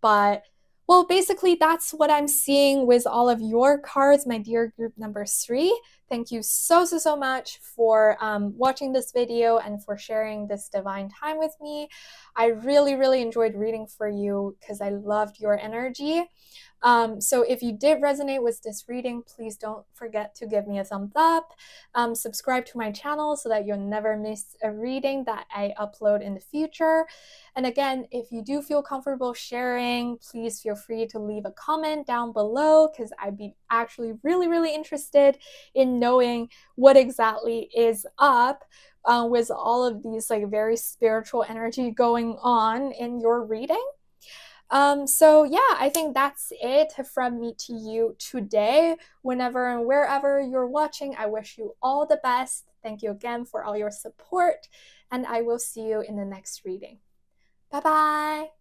But Well, basically, that's what I'm seeing with all of your cards, my dear group number 3. Thank you so much for watching this video and for sharing this divine time with me. I really enjoyed reading for you because I loved your energy. So if you did resonate with this reading, please don't forget to give me a thumbs up. Subscribe to my channel so that you'll never miss a reading that I upload in the future. And again, if you do feel comfortable sharing, please feel free to leave a comment down below because I'd be actually really interested in knowing what exactly is up with all of these like very spiritual energy going on in your reading. So yeah, I think that's it from me to you today. Whenever and wherever you're watching, I wish you all the best. Thank you again for all your support, and I will see you in the next reading. Bye bye.